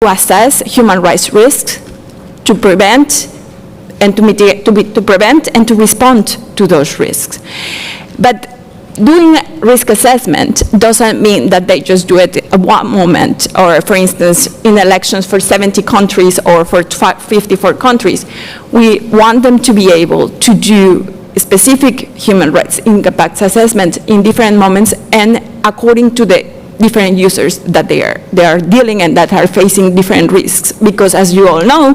to assess human rights risks, to prevent and to mitigate, to prevent and to respond to those risks. But doing risk assessment doesn't mean that they just do it at one moment, or for instance, in elections for 70 countries or for 54 countries. We want them to be able to do specific human rights impact assessment in different moments and according to the different users that they are dealing and that are facing different risks. Because as you all know,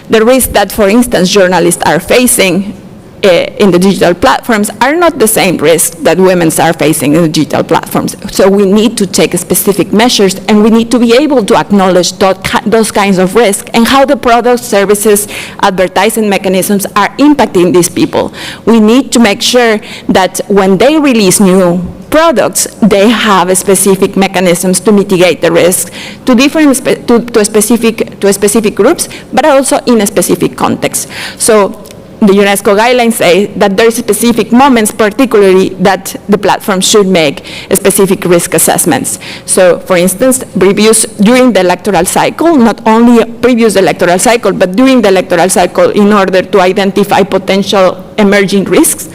the risks that, for instance, journalists are facing in the digital platforms are not the same risks that women are facing in the digital platforms. So we need to take specific measures, and we need to be able to acknowledge those kinds of risks and how the products, services, advertising mechanisms are impacting these people. We need to make sure that when they release new products, they have specific mechanisms to mitigate the risks to different to specific groups, but also in a specific context. So the UNESCO guidelines say that there are specific moments, particularly, that the platform should make specific risk assessments. So, for instance, reviews during the electoral cycle, not only previous electoral cycle, but during the electoral cycle in order to identify potential emerging risks.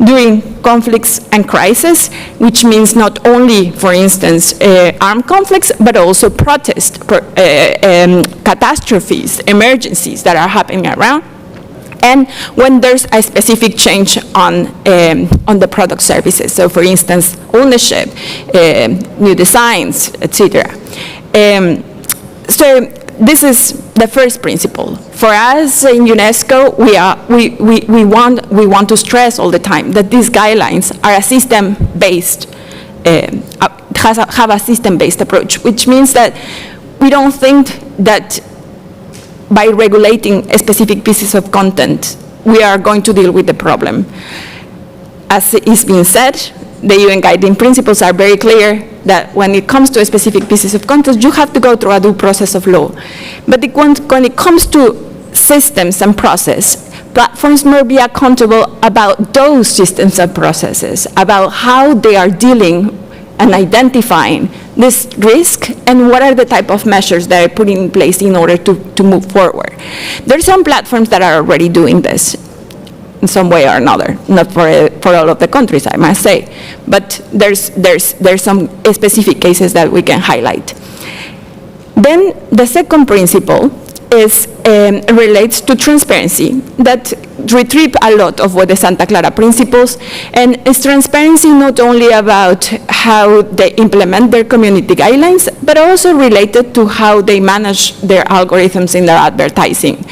During conflicts and crises, which means not only, for instance, armed conflicts, but also protests, catastrophes, emergencies that are happening around, and when there's a specific change on the product services. So, for instance, ownership, new designs, etc. So this is the first principle. For us in UNESCO, we want to stress all the time that these guidelines are a system-based, have a system-based approach, which means that we don't think that by regulating specific pieces of content, we are going to deal with the problem. As is being said, the UN guiding principles are very clear that when it comes to specific pieces of content, you have to go through a due process of law. But when it comes to systems and process, platforms must be accountable about those systems and processes, about how they are dealing and identifying this risk and what are the type of measures that are put in place in order to move forward. There are some platforms that are already doing this in some way or another, not for all of the countries, I must say, but there's some specific cases that we can highlight. Then the second principle is relates to transparency, that retrieve a lot of what the Santa Clara principles, and it's transparency not only about how they implement their community guidelines, but also related to how they manage their algorithms in their advertising.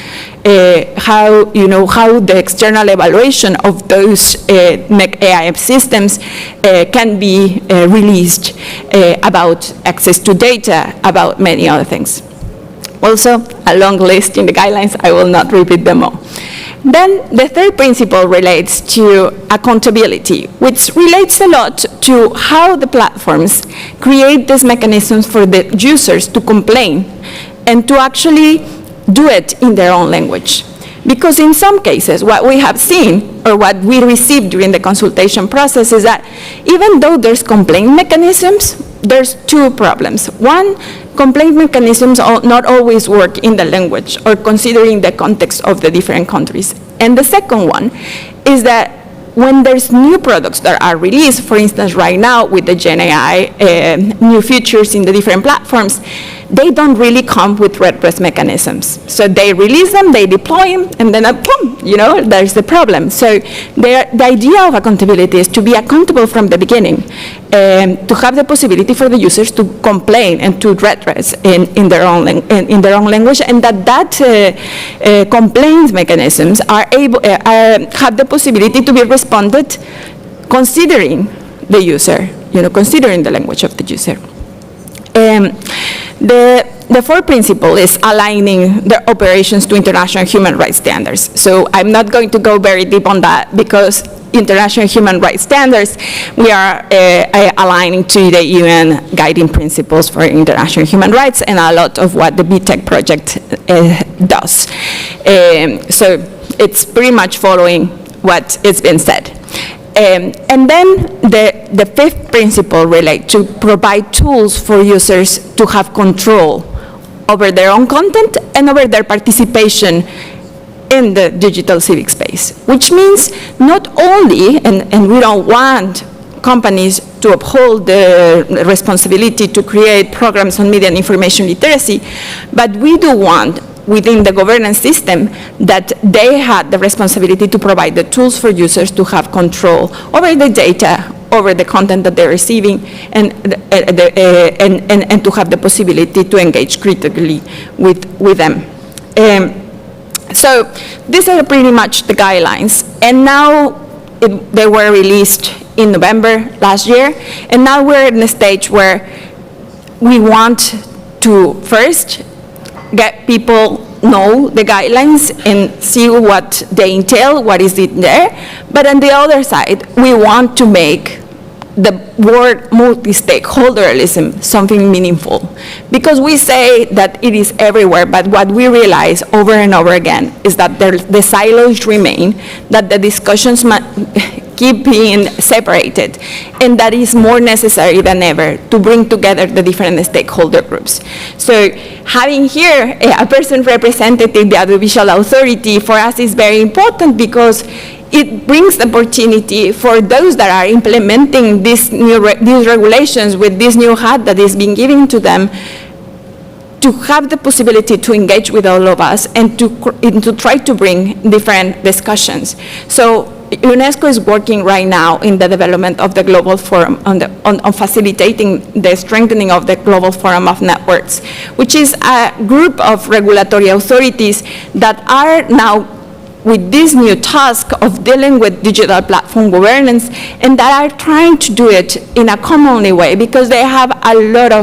How the external evaluation of those AI systems can be released, about access to data, about many other things. Also, a long list in the guidelines, I will not repeat them all. Then the third principle relates to accountability, which relates a lot to how the platforms create these mechanisms for the users to complain and to actually do it in their own language. Because in some cases, what we have seen, or what we received during the consultation process, is that even though there's complaint mechanisms, there's two problems. One, complaint mechanisms not always work in the language or considering the context of the different countries. And the second one is that when there's new products that are released, for instance, right now with the Gen AI, new features in the different platforms, they don't really come with redress mechanisms. So they release them, they deploy them, and then boom, there's the problem. So the idea of accountability is to be accountable from the beginning, to have the possibility for the users to complain and to redress in their own language, and that complaint mechanisms are able have the possibility to be responded considering the user, considering the language of the user. The fourth principle is aligning their operations to international human rights standards. So I'm not going to go very deep on that because international human rights standards, we are aligning to the UN guiding principles for international human rights and a lot of what the BTEC project does. So it's pretty much following what has been said. And then the fifth principle relates to provide tools for users to have control over their own content and over their participation in the digital civic space, which means not only, and we don't want companies to uphold the responsibility to create programs on media and information literacy, but we do want within the governance system that they had the responsibility to provide the tools for users to have control over the data, over the content that they're receiving, and to have the possibility to engage critically with them. So these are pretty much the guidelines. And now they were released in November last year. And now we're in a stage where we want to first get people know the guidelines and see what they entail, what is it there. But on the other side, we want to make the word multi-stakeholderalism something meaningful. Because we say that it is everywhere, but what we realize over and over again is that the silos remain, that the discussions keep being separated, and that is more necessary than ever to bring together the different stakeholder groups. So having here a person representing the audiovisual authority for us is very important, because it brings the opportunity for those that are implementing these regulations with this new hat that is being given to them to have the possibility to engage with all of us and to try to bring different discussions. So UNESCO is working right now in the development of the Global Forum on facilitating the strengthening of the Global Forum of Networks, which is a group of regulatory authorities that are now with this new task of dealing with digital platform governance, and that are trying to do it in a commonly way, because they have a lot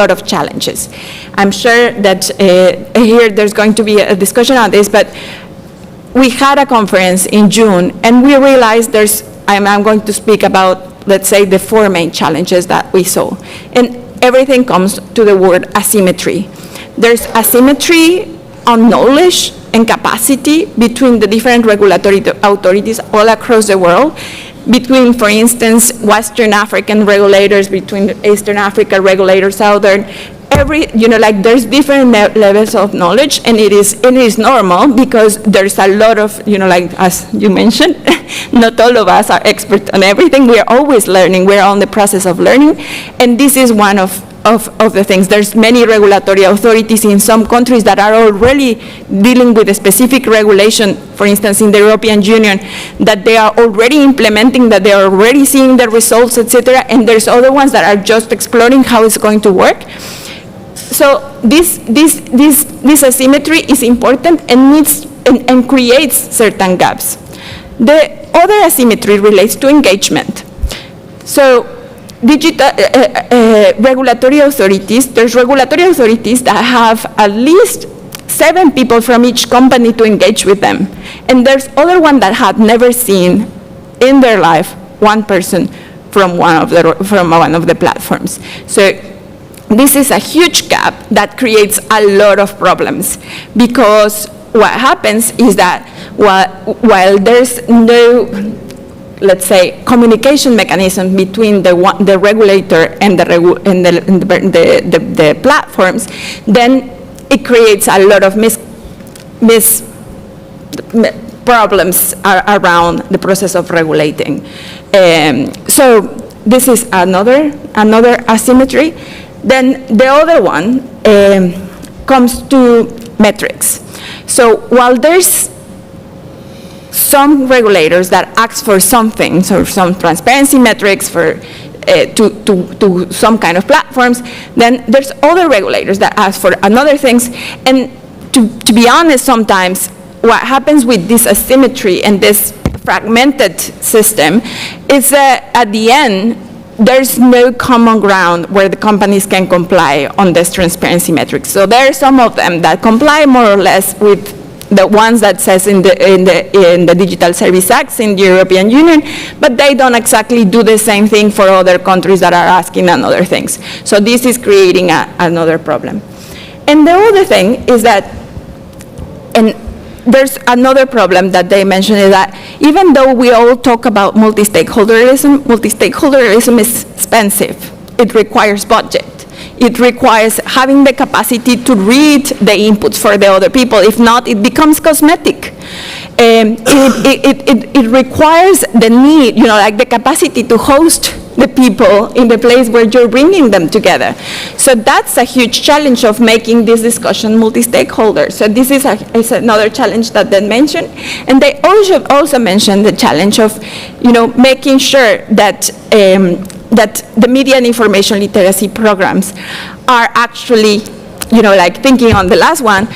of challenges. I'm sure that here there's going to be a discussion on this, but we had a conference in June, and we realized I'm going to speak about, let's say, the 4 main challenges that we saw. And everything comes to the word asymmetry. There's asymmetry on knowledge and capacity between the different regulatory authorities all across the world, between, for instance, Western African regulators, between Eastern Africa regulators, Southern, there's different levels of knowledge, and it is normal, because there's a lot of, as you mentioned, not all of us are experts on everything. We are always learning. We're on the process of learning, and this is one of the things. There's many regulatory authorities in some countries that are already dealing with a specific regulation, for instance, in the European Union, that they are already implementing, that they are already seeing the results, etc. And there's other ones that are just exploring how it's going to work. So this asymmetry is important and needs and creates certain gaps. The other asymmetry relates to engagement. So digital regulatory authorities, there's regulatory authorities that have at least 7 people from each company to engage with them. And there's other ones that have never seen in their life one person from one of the platforms. So this is a huge gap that creates a lot of problems, because what happens is that while there's no, let's say, communication mechanism between the regulator and the platforms, then it creates a lot of problems around the process of regulating. So this is another asymmetry. Then the other one comes to metrics. So while there's some regulators that ask for something, so some transparency metrics to some kind of platforms, then there's other regulators that ask for other things. And to be honest, sometimes what happens with this asymmetry and this fragmented system is that at the end, there's no common ground where the companies can comply on this transparency metrics. So there are some of them that comply more or less with the ones that says in the Digital Service Acts in the European Union, but they don't exactly do the same thing for other countries that are asking other things. So this is creating another problem. And the other thing is that, and there's another problem that they mentioned, is that even though we all talk about multi-stakeholderism is expensive. It requires budget. it requires having the capacity to read the inputs for the other people. If not, it becomes cosmetic. It requires the need, like the capacity to host the people in the place where you're bringing them together. So that's a huge challenge of making this discussion multi-stakeholder. So this is another challenge that they mentioned. And they also mentioned the challenge of, making sure that that the media and information literacy programs are actually, like thinking on the last one,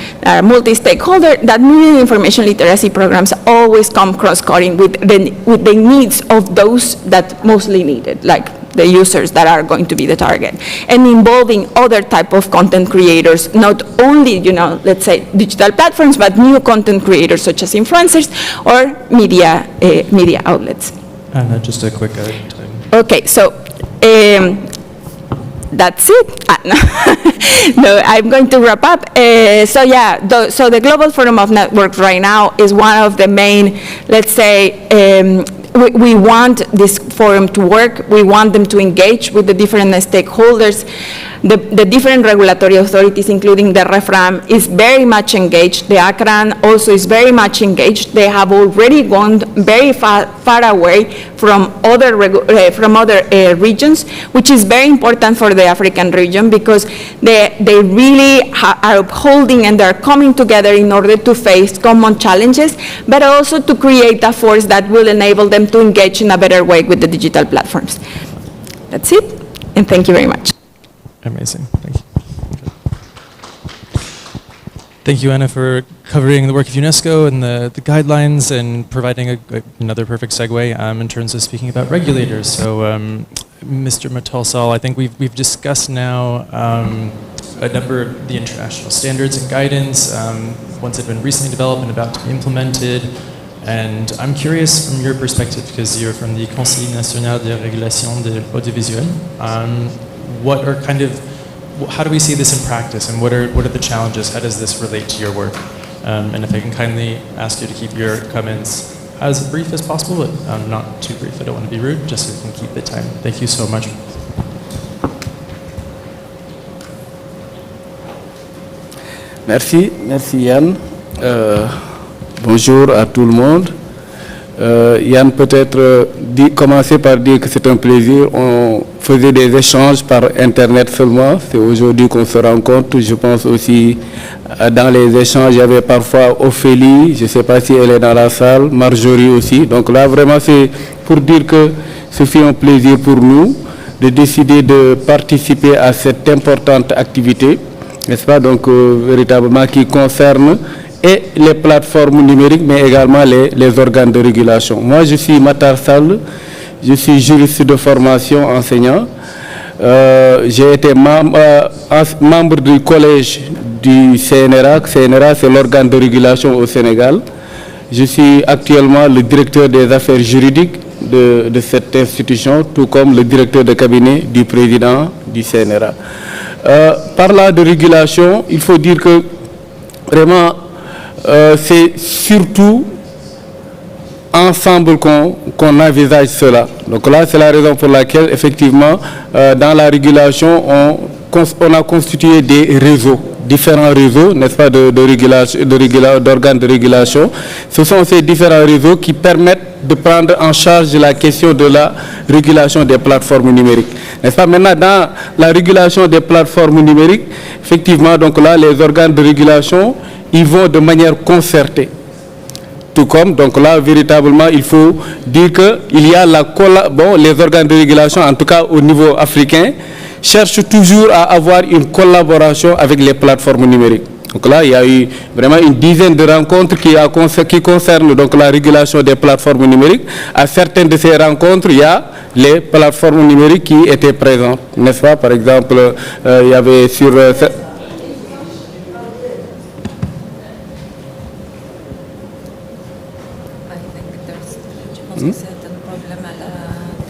multi-stakeholder, that media and information literacy programs always come cross-cutting with the needs of those that mostly need it, like the users that are going to be the target, and involving other type of content creators, not only, let's say digital platforms, but new content creators such as influencers or media outlets. And just a quick time. Okay, so that's it. No, I'm going to wrap up. So yeah, so the Global Forum of Networks right now is one of the main, let's say, we want this forum to work. We want them to engage with the different stakeholders. The different regulatory authorities, including the REFRAM, is very much engaged. The ACRAN also is very much engaged. They have already gone very far away from other regions, which is very important for the African region because they really are upholding and they're coming together in order to face common challenges, but also to create a force that will enable them to engage in a better way with the digital platforms. That's it, and thank you very much. Amazing. Thank you. Thank you, Anna, for covering the work of UNESCO and the guidelines and providing another perfect segue in terms of speaking about regulators. So, Mr. Matalsal, I think we've discussed now a number of the international standards and guidance, ones that have been recently developed and about to be implemented. And I'm curious from your perspective, because you're from the Conseil National de Régulation de l'Audiovisuel, what are how do we see this in practice, and what are the challenges? How does this relate to your work? And if I can kindly ask you to keep your comments as brief as possible, but not too brief. I don't want to be rude, just so we can keep the time. Thank you so much. Merci Yann. Bonjour à tout le monde. Yann peut-être commencer par dire que c'est un plaisir. On faisait des échanges par Internet seulement. C'est aujourd'hui qu'on se rencontre. Je pense aussi dans les échanges, il y avait parfois Ophélie, je ne sais pas si elle est dans la salle, Marjorie aussi. Donc là, vraiment, c'est pour dire que ce fut un plaisir pour nous de décider de participer à cette importante activité, n'est-ce pas? Donc, véritablement, qui concerne et les plateformes numériques, mais également les organes de régulation. Moi, je suis Matar Sall, je suis juriste de formation, enseignant. J'ai été membre du collège du CNRA. CNRA, c'est l'organe de régulation au Sénégal. Je suis actuellement le directeur des affaires juridiques de cette institution, tout comme le directeur de cabinet du président du CNRA. Parlant de régulation, il faut dire que vraiment, c'est surtout ensemble qu'on envisage cela. Donc là, c'est la raison pour laquelle, effectivement, dans la régulation, on a constitué des réseaux, différents réseaux, n'est-ce pas, d'organes de régulation. Ce sont ces différents réseaux qui permettent de prendre en charge la question de la régulation des plateformes numériques. N'est-ce pas? Maintenant, dans la régulation des plateformes numériques, effectivement, donc là, les organes de régulation, ils vont de manière concertée. Tout comme, donc là, véritablement, il faut dire qu'il y a les organes de régulation, en tout cas au niveau africain, cherchent toujours à avoir une collaboration avec les plateformes numériques. Donc là, il y a eu vraiment une dizaine de rencontres qui concernent donc la régulation des plateformes numériques. À certaines de ces rencontres, il y a les plateformes numériques qui étaient présentes, n'est-ce pas? Par exemple, il y avait sur...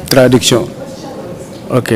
Traduction. OK.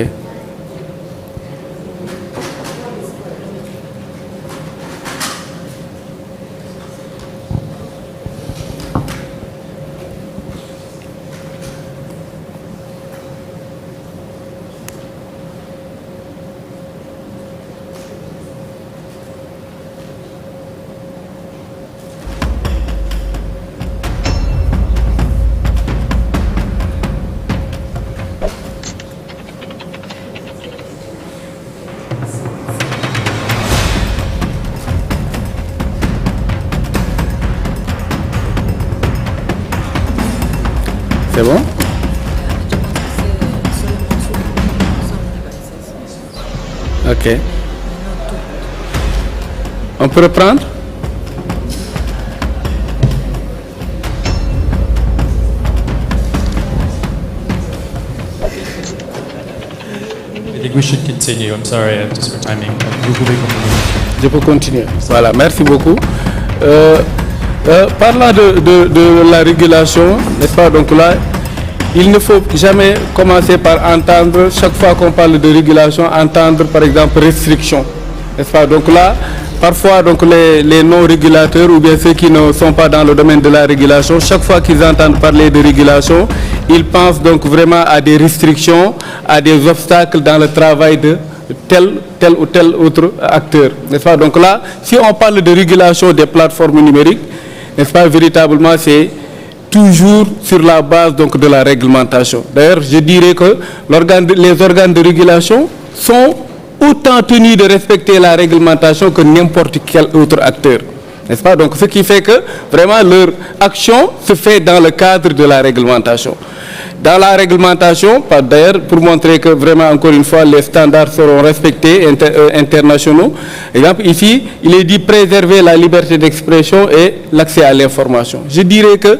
C'est bon? Ok. On peut reprendre? I think we should continue. I'm sorry, just for timing. Vous pouvez continuer. Je peux continuer. Voilà, merci beaucoup. Parlant de la régulation, n'est-ce pas, donc là, il ne faut jamais commencer par entendre, chaque fois qu'on parle de régulation, entendre par exemple restriction, n'est-ce pas? Donc là, parfois donc les non-régulateurs ou bien ceux qui ne sont pas dans le domaine de la régulation, chaque fois qu'ils entendent parler de régulation, ils pensent donc vraiment à des restrictions, à des obstacles dans le travail de tel ou tel autre acteur, n'est-ce pas? Donc là, si on parle de régulation des plateformes numériques, n'est-ce pas, véritablement c'est toujours sur la base donc de la réglementation. D'ailleurs, je dirais que les organes de régulation sont autant tenus de respecter la réglementation que n'importe quel autre acteur, n'est-ce pas? Donc ce qui fait que vraiment leur action se fait dans le cadre de la réglementation. Dans la réglementation, d'ailleurs, pour montrer que vraiment, encore une fois, les standards seront respectés internationaux. Exemple, ici, il est dit préserver la liberté d'expression et l'accès à l'information. Je dirais que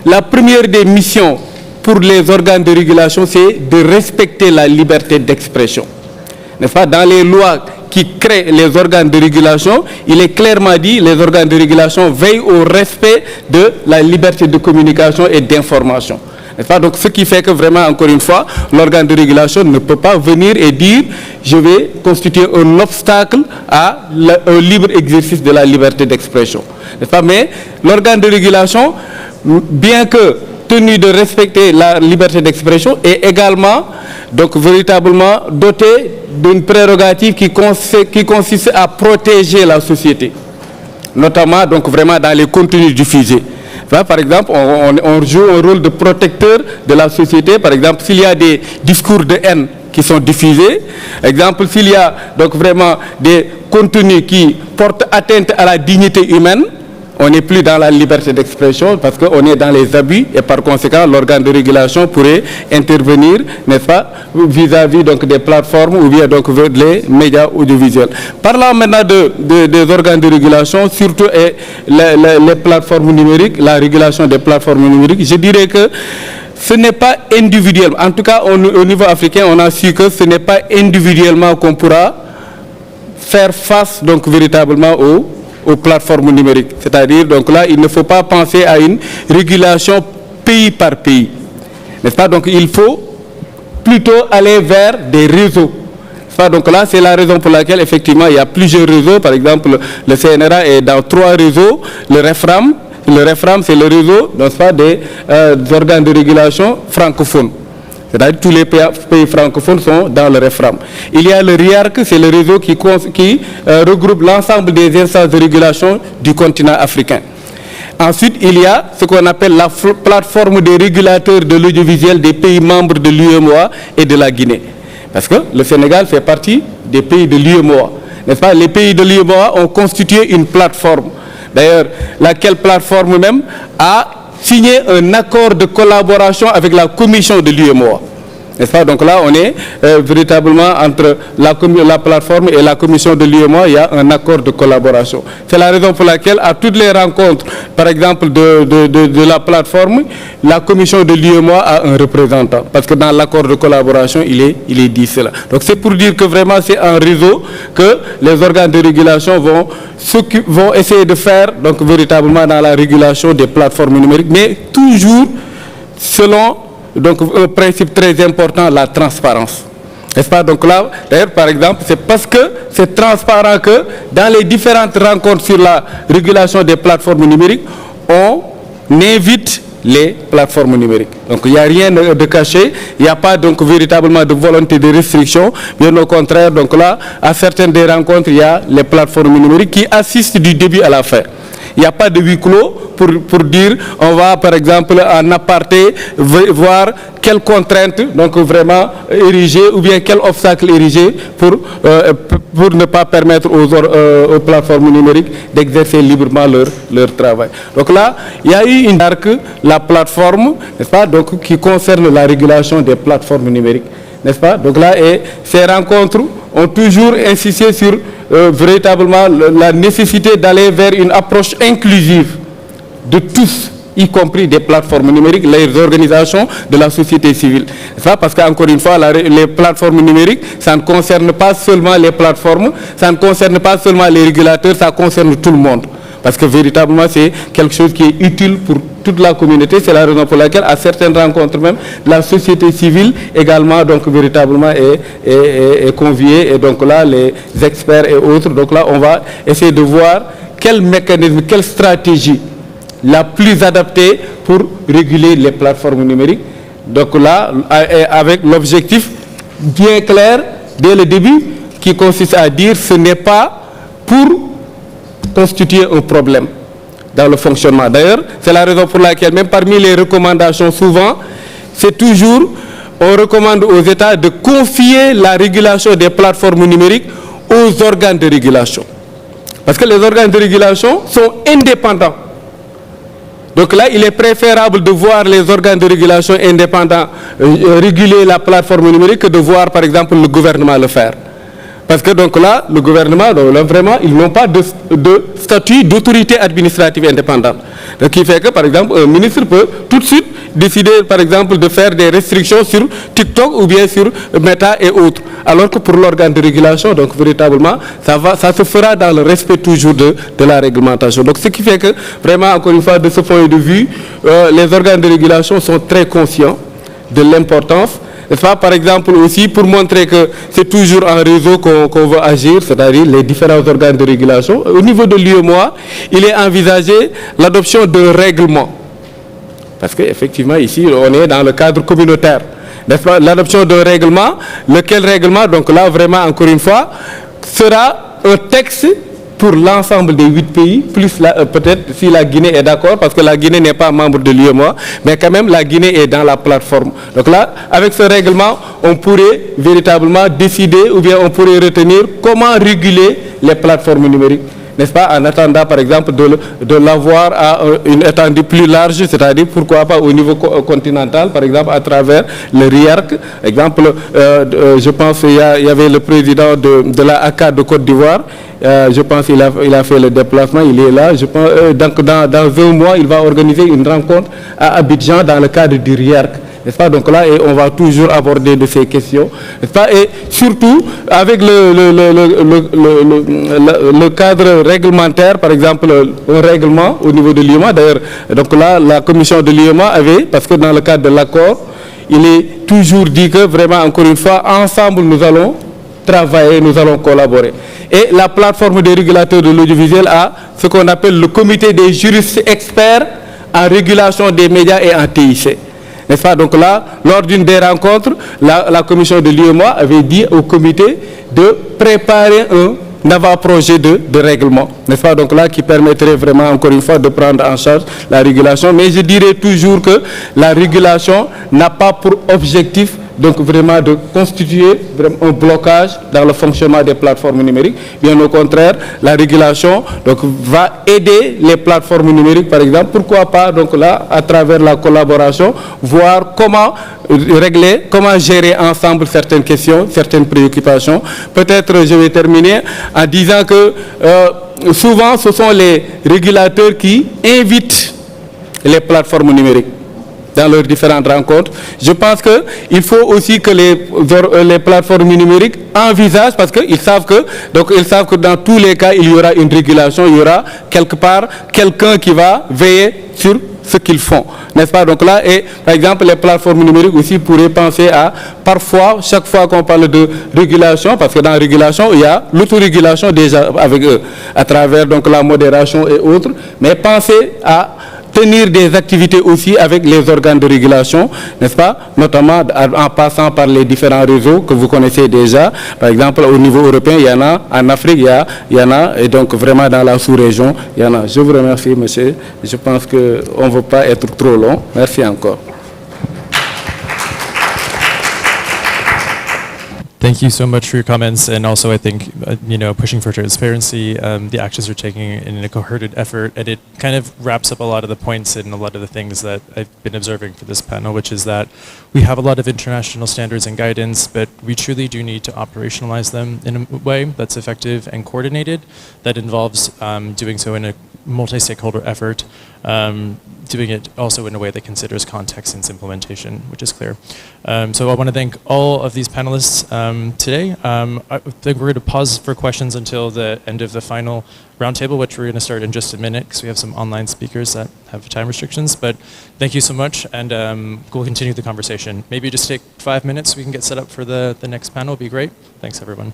la première des missions pour les organes de régulation, c'est de respecter la liberté d'expression. N'est-ce pas? Dans les lois qui créent les organes de régulation, il est clairement dit, les organes de régulation veillent au respect de la liberté de communication et d'information. Donc, ce qui fait que vraiment, encore une fois, l'organe de régulation ne peut pas venir et dire je vais constituer un obstacle au libre exercice de la liberté d'expression. Mais l'organe de régulation, bien que tenu de respecter la liberté d'expression, est également donc véritablement doté d'une prérogative qui consiste à protéger la société, notamment donc vraiment dans les contenus diffusés. Par exemple, on joue un rôle de protecteur de la société. Par exemple, s'il y a des discours de haine qui sont diffusés, exemple, s'il y a donc vraiment des contenus qui portent atteinte à la dignité humaine, on n'est plus dans la liberté d'expression parce qu'on est dans les abus et par conséquent, l'organe de régulation pourrait intervenir, n'est-ce pas, vis-à-vis donc des plateformes ou bien donc les médias audiovisuels. Parlant maintenant des organes de régulation, surtout les plateformes numériques, la régulation des plateformes numériques, je dirais que ce n'est pas individuel. En tout cas, au niveau africain, on a su que ce n'est pas individuellement qu'on pourra faire face donc véritablement aux plateformes numériques. C'est-à-dire, donc là, il ne faut pas penser à une régulation pays par pays. N'est-ce pas? Donc, il faut plutôt aller vers des réseaux. Donc là, c'est la raison pour laquelle, effectivement, il y a plusieurs réseaux. Par exemple, le CNRA est dans 3 réseaux. Le REFRAM, c'est le réseau, n'est-ce pas, des organes de régulation francophones. C'est-à-dire tous les pays francophones sont dans le REFRAM. Il y a le RIARC, c'est le réseau qui regroupe l'ensemble des instances de régulation du continent africain. Ensuite, il y a ce qu'on appelle la plateforme des régulateurs de l'audiovisuel des pays membres de l'UEMOA et de la Guinée. Parce que le Sénégal fait partie des pays de l'UEMOA. N'est-ce pas? Les pays de l'UEMOA ont constitué une plateforme. D'ailleurs, laquelle plateforme même a signer un accord de collaboration avec la commission de l'UEMOA. N'est-ce pas? Donc là, on est véritablement entre la plateforme et la commission de l'UEMOA, il y a un accord de collaboration. C'est la raison pour laquelle, à toutes les rencontres, par exemple, de la plateforme, la commission de l'UEMOA a un représentant. Parce que dans l'accord de collaboration, il est dit cela. Donc c'est pour dire que vraiment, c'est un réseau que les organes de régulation vont essayer de faire, donc véritablement dans la régulation des plateformes numériques, mais toujours selon donc un principe très important, la transparence. N'est-ce pas? Donc là, d'ailleurs, par exemple, c'est parce que c'est transparent que dans les différentes rencontres sur la régulation des plateformes numériques, on invite les plateformes numériques. Donc il n'y a rien de caché, il n'y a pas donc véritablement de volonté de restriction, bien au contraire, donc là, à certaines des rencontres, il y a les plateformes numériques qui assistent du début à la fin. Il n'y a pas de huis clos pour dire, on va par exemple en aparté voir quelles contraintes donc vraiment ériger ou bien quel obstacle ériger pour ne pas permettre aux plateformes numériques d'exercer librement leur travail. Donc là, il y a eu une marque, la plateforme, n'est-ce pas, donc qui concerne la régulation des plateformes numériques, n'est-ce pas? Donc là, et ces rencontres ont toujours insisté sur véritablement la nécessité d'aller vers une approche inclusive de tous, y compris des plateformes numériques, les organisations de la société civile. Ça, parce qu'encore une fois, les plateformes numériques, ça ne concerne pas seulement les plateformes, ça ne concerne pas seulement les régulateurs, ça concerne tout le monde. Parce que véritablement, c'est quelque chose qui est utile pour toute la communauté. C'est la raison pour laquelle, à certaines rencontres même, la société civile également, donc véritablement, est conviée. Et donc là, les experts et autres, donc là, on va essayer de voir quel mécanisme, quelle stratégie la plus adaptée pour réguler les plateformes numériques. Donc là, avec l'objectif bien clair, dès le début, qui consiste à dire ce n'est pas pour constituer un problème dans le fonctionnement. D'ailleurs, c'est la raison pour laquelle, même parmi les recommandations, souvent, c'est toujours, on recommande aux États de confier la régulation des plateformes numériques aux organes de régulation. Parce que les organes de régulation sont indépendants. Donc là, il est préférable de voir les organes de régulation indépendants réguler la plateforme numérique que de voir, par exemple, le gouvernement le faire. Parce que donc là, le gouvernement, donc là, vraiment, ils n'ont pas de statut d'autorité administrative indépendante. Donc, qui fait que, par exemple, un ministre peut tout de suite décider, par exemple, de faire des restrictions sur TikTok ou bien sur Meta et autres. Alors que pour l'organe de régulation, donc véritablement, ça se fera dans le respect toujours de la réglementation. Donc, ce qui fait que, vraiment, encore une fois, de ce point de vue, les organes de régulation sont très conscients de l'importance. N'est-ce pas? Par exemple aussi, pour montrer que c'est toujours en réseau qu'on veut agir, c'est-à-dire les différents organes de régulation. Au niveau de l'UEMOA, il est envisagé l'adoption d'un règlement. Parce qu'effectivement, ici, on est dans le cadre communautaire. N'est-ce pas? L'adoption d'un règlement, lequel règlement, donc là, vraiment, encore une fois, sera un texte pour l'ensemble des 8 pays, plus peut-être si la Guinée est d'accord, parce que la Guinée n'est pas membre de l'UEMOA, mais quand même la Guinée est dans la plateforme. Donc là, avec ce règlement, on pourrait véritablement décider ou bien on pourrait retenir comment réguler les plateformes numériques. N'est-ce pas, en attendant par exemple de l'avoir à une étendue plus large, c'est-à-dire pourquoi pas au niveau continental, par exemple à travers le RIARC. Exemple, je pense qu'il y avait le président de la ACA de Côte d'Ivoire, je pense qu'il a fait le déplacement, il est là. Je pense, donc dans un mois, il va organiser une rencontre à Abidjan dans le cadre du RIARC. N'est-ce pas? Donc là, et on va toujours aborder de ces questions. N'est-ce pas? Et surtout, avec le cadre réglementaire, par exemple, un règlement au niveau de l'UEMOA. D'ailleurs, donc là, la commission de l'UEMOA avait, parce que dans le cadre de l'accord, il est toujours dit que vraiment, encore une fois, ensemble, nous allons travailler, nous allons collaborer. Et la plateforme des régulateurs de l'audiovisuel a ce qu'on appelle le comité des juristes experts en régulation des médias et en TIC. N'est-ce pas? Donc là, lors d'une des rencontres, la commission de l'UEMOA avait dit au comité de préparer un avant-projet de règlement. N'est-ce pas? Donc là, qui permettrait vraiment, encore une fois, de prendre en charge la régulation. Mais je dirais toujours que la régulation n'a pas pour objectif donc vraiment de constituer un blocage dans le fonctionnement des plateformes numériques. Bien au contraire, la régulation donc, va aider les plateformes numériques, par exemple. Pourquoi pas, donc là, à travers la collaboration, voir comment régler, comment gérer ensemble certaines questions, certaines préoccupations. Peut-être, je vais terminer en disant que souvent, ce sont les régulateurs qui invitent les plateformes numériques dans leurs différentes rencontres. Je pense qu'il faut aussi que les plateformes numériques envisagent, parce qu'ils savent que dans tous les cas, il y aura une régulation, il y aura quelque part quelqu'un qui va veiller sur ce qu'ils font. N'est-ce pas? Donc là, et par exemple, les plateformes numériques aussi pourraient penser à, parfois, chaque fois qu'on parle de régulation, parce que dans la régulation, il y a l'autorégulation déjà avec eux, à travers donc la modération et autres, mais penser à tenir des activités aussi avec les organes de régulation, n'est-ce pas? Notamment en passant par les différents réseaux que vous connaissez déjà. Par exemple, au niveau européen, il y en a, en Afrique, il y en a, et donc vraiment dans la sous-région, il y en a. Je vous remercie, monsieur. Je pense qu'on ne veut pas être trop long. Merci encore. Thank you so much for your comments, and also I think, pushing for transparency, the actions you're taking in a coherent effort, and it kind of wraps up a lot of the points and a lot of the things that I've been observing for this panel, which is that we have a lot of international standards and guidance, but we truly do need to operationalize them in a way that's effective and coordinated, that involves doing so in a multi-stakeholder effort, doing it also in a way that considers context and its implementation, which is clear. So I want to thank all of these panelists today. I think we're going to pause for questions until the end of the final roundtable, which we're going to start in just a minute because we have some online speakers that have time restrictions. But thank you so much, and we'll continue the conversation. Maybe just take 5 minutes so we can get set up for the next panel. Would be great. Thanks, everyone.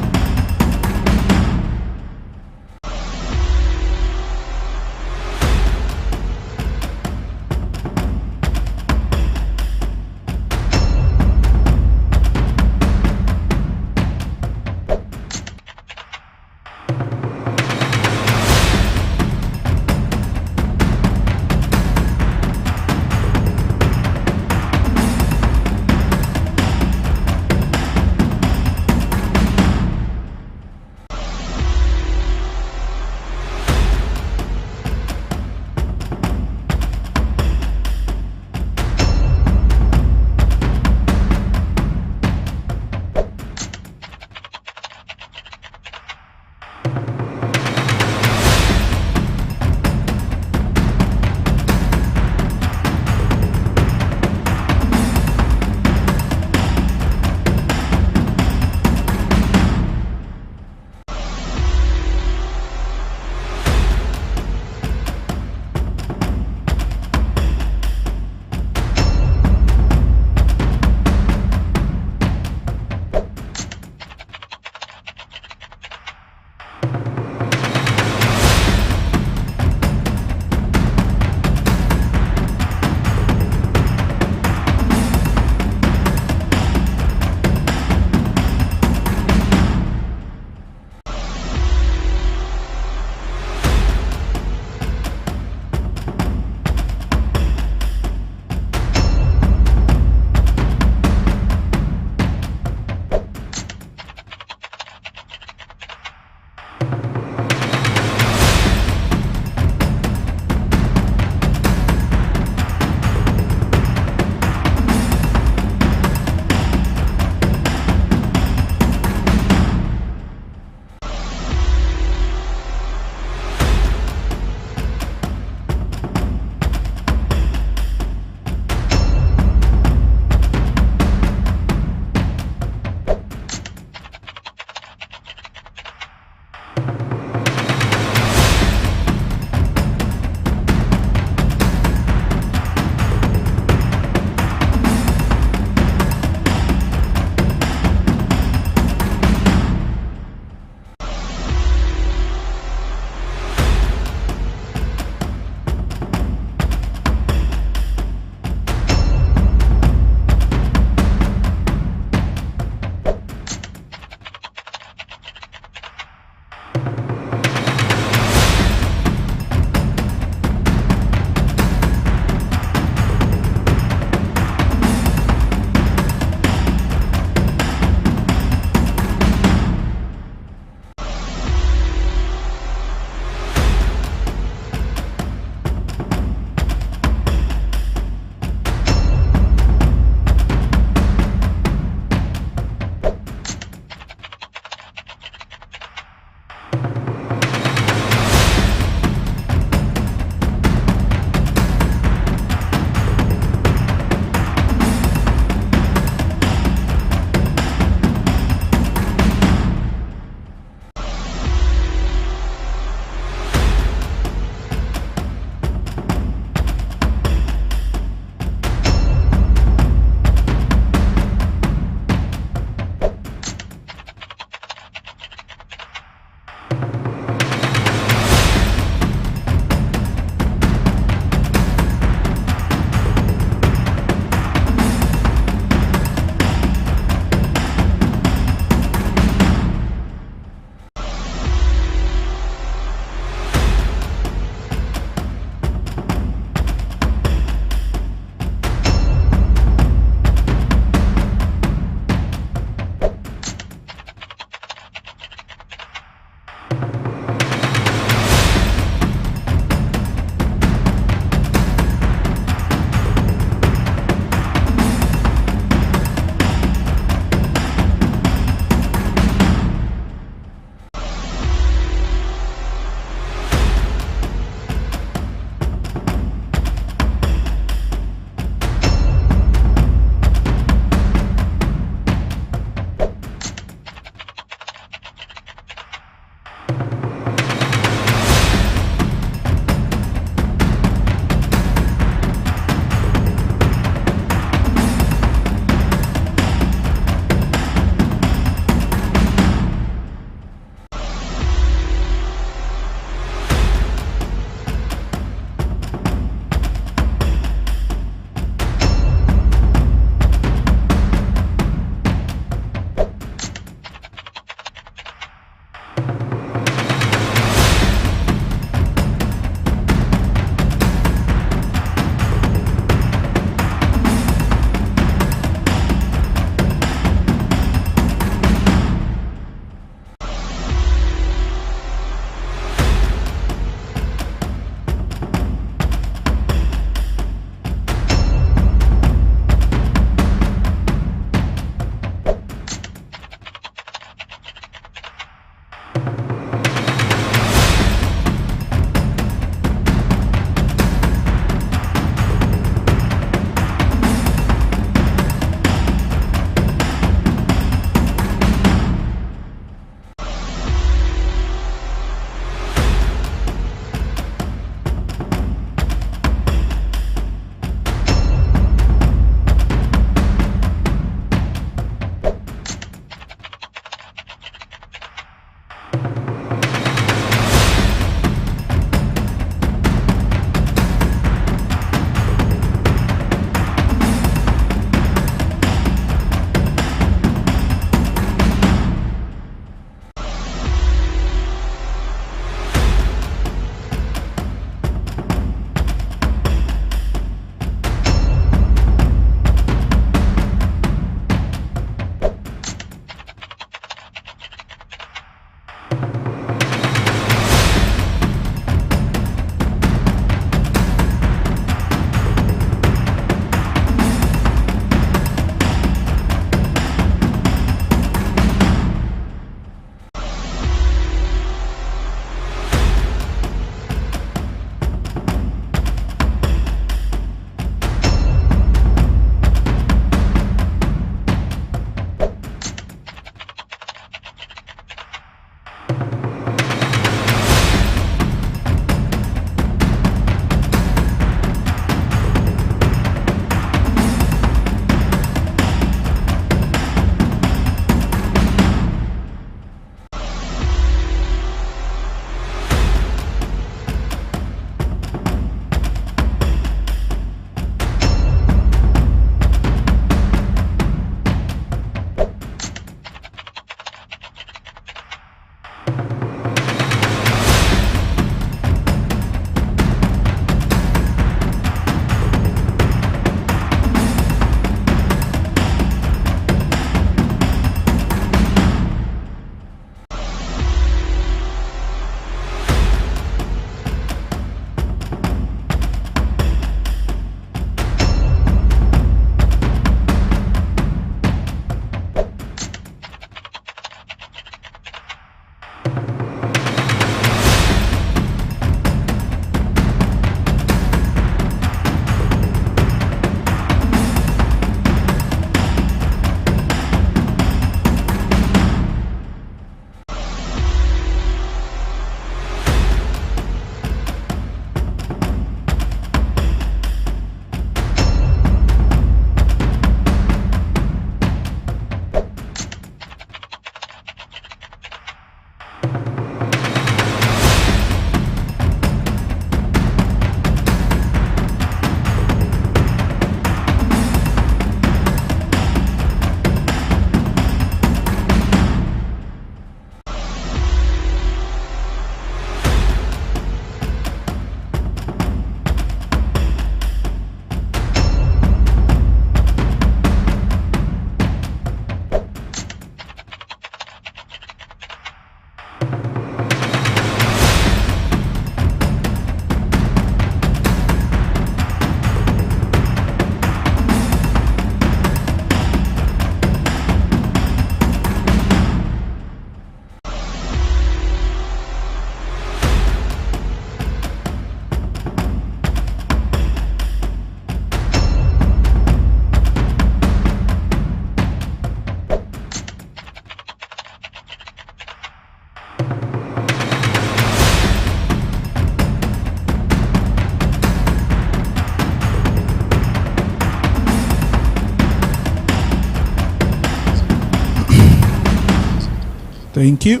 Thank you.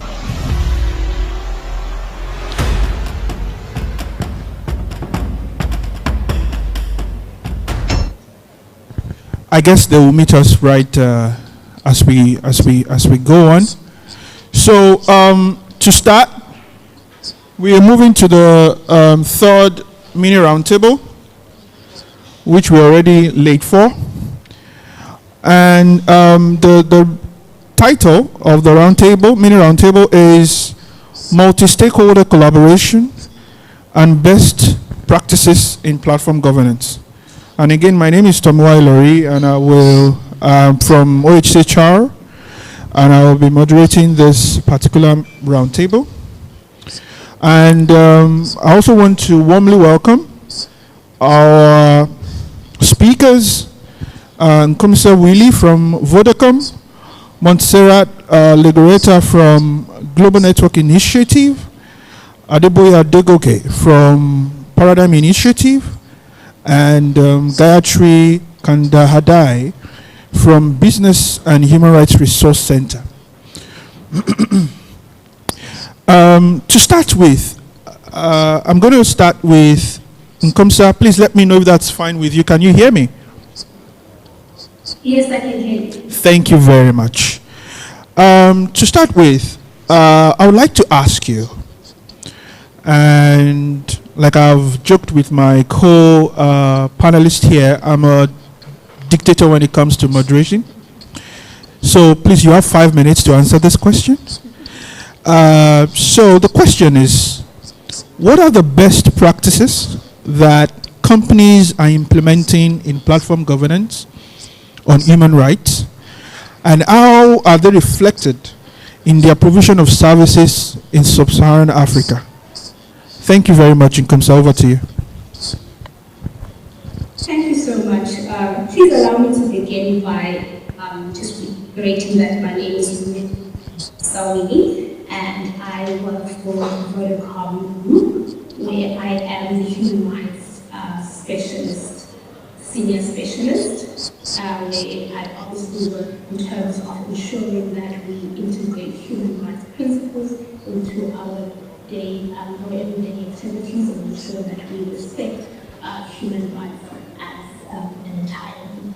I guess they will meet us right as we go on. So to start, we are moving to the third mini roundtable, which we're already late for, and the title of the mini roundtable is Multi-Stakeholder Collaboration and Best Practices in Platform Governance. And again, my name is Tomoa Ilori, and I will from OHCHR, and I will be moderating this particular roundtable. And I also want to warmly welcome our speakers, Commissaire Willie from Vodacom, Montserrat Legoreta from Global Network Initiative, Adeboye Adegoke from Paradigm Initiative, and Gayatri Kandahadai from Business and Human Rights Resource Center. To start with, I'm going to start with Nkomsa. Please let me know if that's fine with you. Can you hear me? Yes, I can hear you. Thank you very much. To start with, I would like to ask you, and like I've joked with my co-panelist here, I'm a dictator when it comes to moderation. So please, you have 5 minutes to answer this question. So the question is, what are the best practices that companies are implementing in platform governance on human rights, and how are they reflected in their provision of services in sub-Saharan Africa? Thank you very much, Nkomsa. Over to you. Thank you so much. Please allow me to begin by just reiterating that my name is Sawini, and I work for Vodacom Group, where I am the human rights specialist, senior specialist, where I obviously work in terms of ensuring that we integrate human rights principles into our everyday activities and ensure that we respect human rights as an entire group.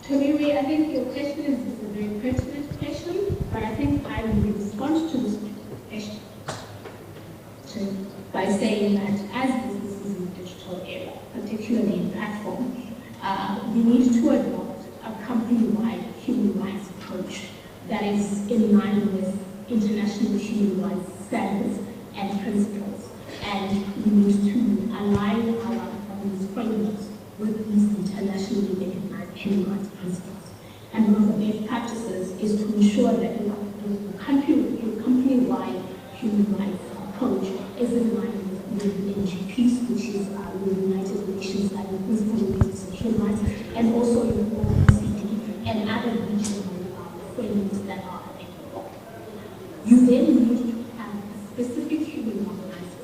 Toriwe, I think your question is a very pertinent question, but I think I will respond to this question by saying that as businesses in the digital era, particularly in platform, we need to adopt a company-wide human rights approach that is in line with international human rights standards and principles. And we need to align our governance frameworks with these internationally recognized human rights principles. And one of the best practices is to ensure that the company-wide human rights approach is in line with the NGPs, which is the United Nations Principles of Human Rights, and also in the OECD and other regional frameworks that are applicable. You then need to have a specific human rights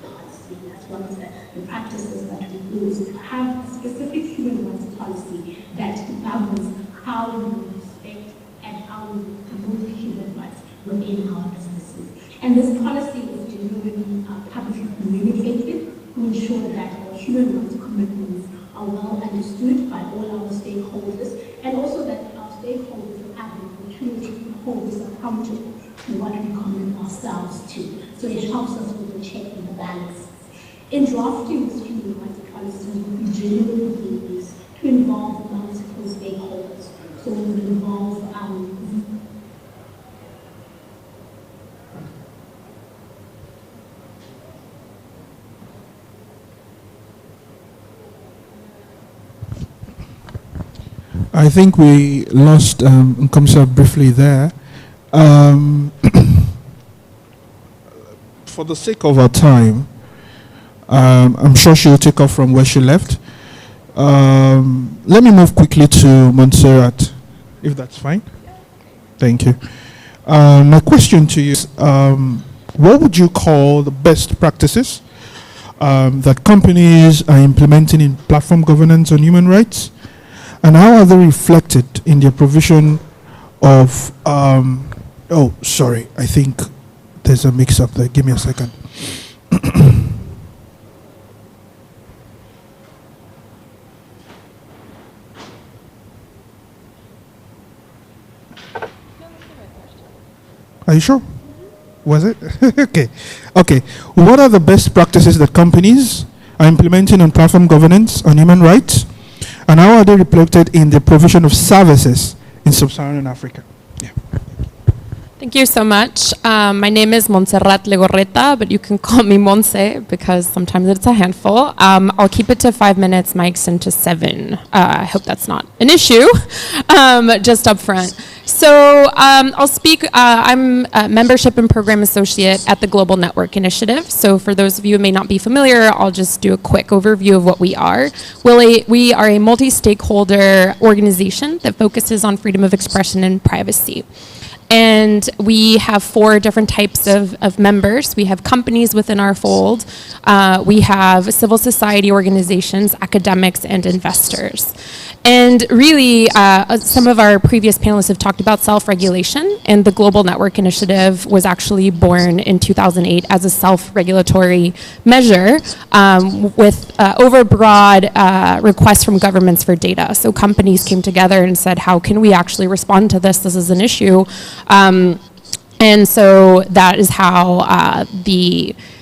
policy. That's one of the practices that we use, to have a specific human rights policy that governs how we respect and how we promote human rights within our businesses. And this policy is generally publicly communicated to ensure that our human rights commitments are well understood by all our stakeholders, and also that our stakeholders will have the opportunity to hold us accountable to what we commit ourselves to. So it helps us with the check and the balance. In drafting this human rights policy, we generally use to involve multiple stakeholders. So we will involve I think we lost Nkomsa briefly there. For the sake of our time, I'm sure she'll take off from where she left. Let me move quickly to Montserrat, if that's fine. Thank you. My question to you is, what would you call the best practices that companies are implementing in platform governance on human rights? And how are they reflected in their provision of, oh, sorry, I think there's a mix-up there. Give me a second. Are you sure? Was it? Okay. Okay. What are the best practices that companies are implementing on platform governance on human rights? And how are they reflected in the provision of services in sub-Saharan Africa? Yeah. Thank you so much. My name is Montserrat Legorreta, but you can call me Monse because sometimes it's a handful. I'll keep it to 5 minutes, my extend to 7. I hope that's not an issue, just up front. So I'll speak, I'm a membership and program associate at the Global Network Initiative. So for those of you who may not be familiar, I'll just do a quick overview of what we are. We are a multi-stakeholder organization that focuses on freedom of expression and privacy. And we have 4 different types of members. We have companies within our fold. We have civil society organizations, academics, and investors. And really, some of our previous panelists have talked about self-regulation, and the Global Network Initiative was actually born in 2008 as a self-regulatory measure with overbroad requests from governments for data. So companies came together and said, how can we actually respond to this? This is an issue. And so that is how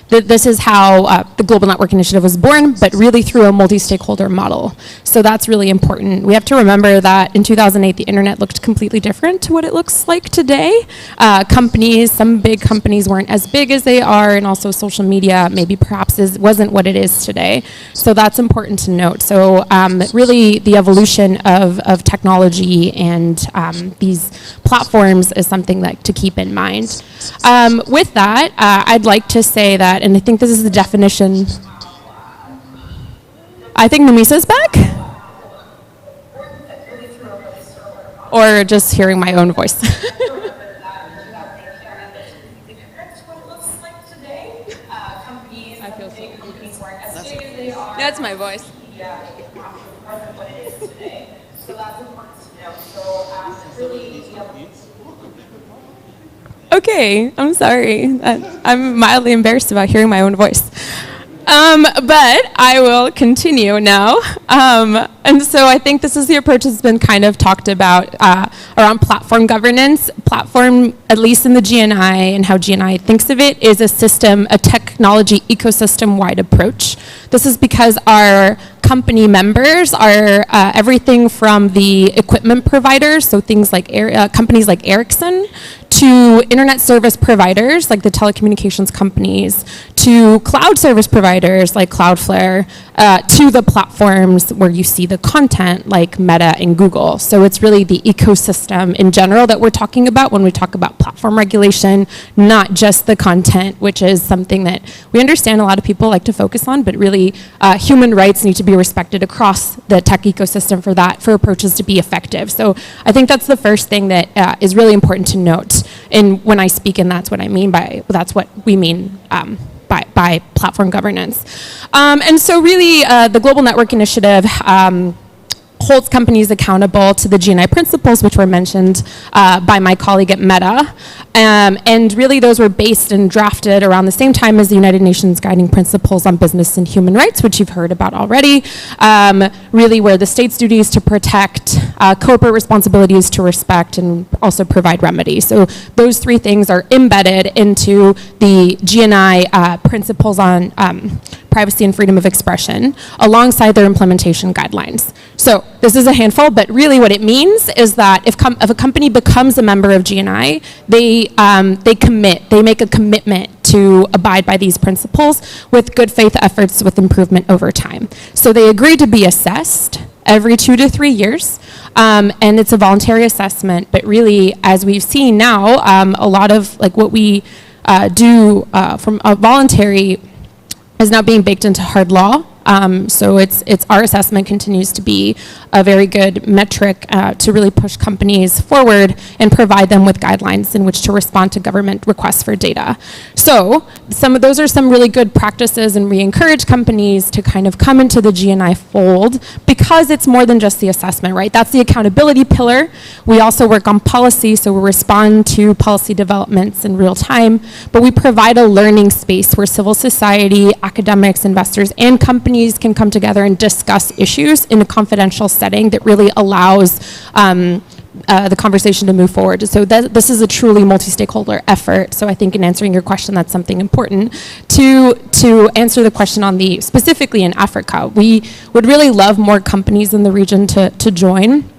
this is how the Global Network Initiative was born, but really through a multi-stakeholder model. So that's really important. We have to remember that in 2008, the internet looked completely different to what it looks like today. Some big companies weren't as big as they are, and also social media maybe perhaps wasn't what it is today. So that's important to note. So really the evolution of technology and these platforms is something to keep in mind. With that, I'd like to say that, and I think this is the definition. I think Namisa's back? Or just hearing my own voice? That's my voice. Okay, I'm sorry. I'm mildly embarrassed about hearing my own voice. But I will continue now. And so I think this is the approach that's been kind of talked about around platform governance. Platform, at least in the GNI and how GNI thinks of it, is a technology ecosystem-wide approach. This is because our company members are everything from the equipment providers, so things like companies like Ericsson, to internet service providers like the telecommunications companies, to cloud service providers like Cloudflare, to the platforms where you see the content like Meta and Google. So it's really the ecosystem in general that we're talking about when we talk about platform regulation, not just the content, which is something that we understand a lot of people like to focus on, but really human rights need to be respected across the tech ecosystem for approaches to be effective. So I think that's the first thing that is really important to note. And when I speak, and that's what I mean by, that's what we mean by platform governance. And so really the Global Network Initiative holds companies accountable to the GNI principles, which were mentioned by my colleague at Meta. And really those were based and drafted around the same time as the United Nations Guiding Principles on Business and Human Rights, which you've heard about already. Really where the state's duty is to protect, corporate responsibility is to respect, and also provide remedy. So those 3 things are embedded into the GNI principles on privacy and freedom of expression, alongside their implementation guidelines. So this is a handful, but really what it means is that if a company becomes a member of GNI, they make a commitment to abide by these principles with good faith efforts with improvement over time. So they agree to be assessed every 2 to 3 years, and it's a voluntary assessment, but really, as we've seen now, a lot of like what we do from a voluntary is now being baked into hard law. So it's our assessment continues to be a very good metric to really push companies forward and provide them with guidelines in which to respond to government requests for data. So those are some really good practices, and we encourage companies to kind of come into the GNI fold because it's more than just the assessment, right? That's the accountability pillar. We also work on policy, so we respond to policy developments in real time, but we provide a learning space where civil society, academics, investors, and companies can come together and discuss issues in a confidential setting that really allows the conversation to move forward. So this is a truly multi-stakeholder effort. So I think in answering your question, that's something important. To answer the question on specifically in Africa, we would really love more companies in the region to join.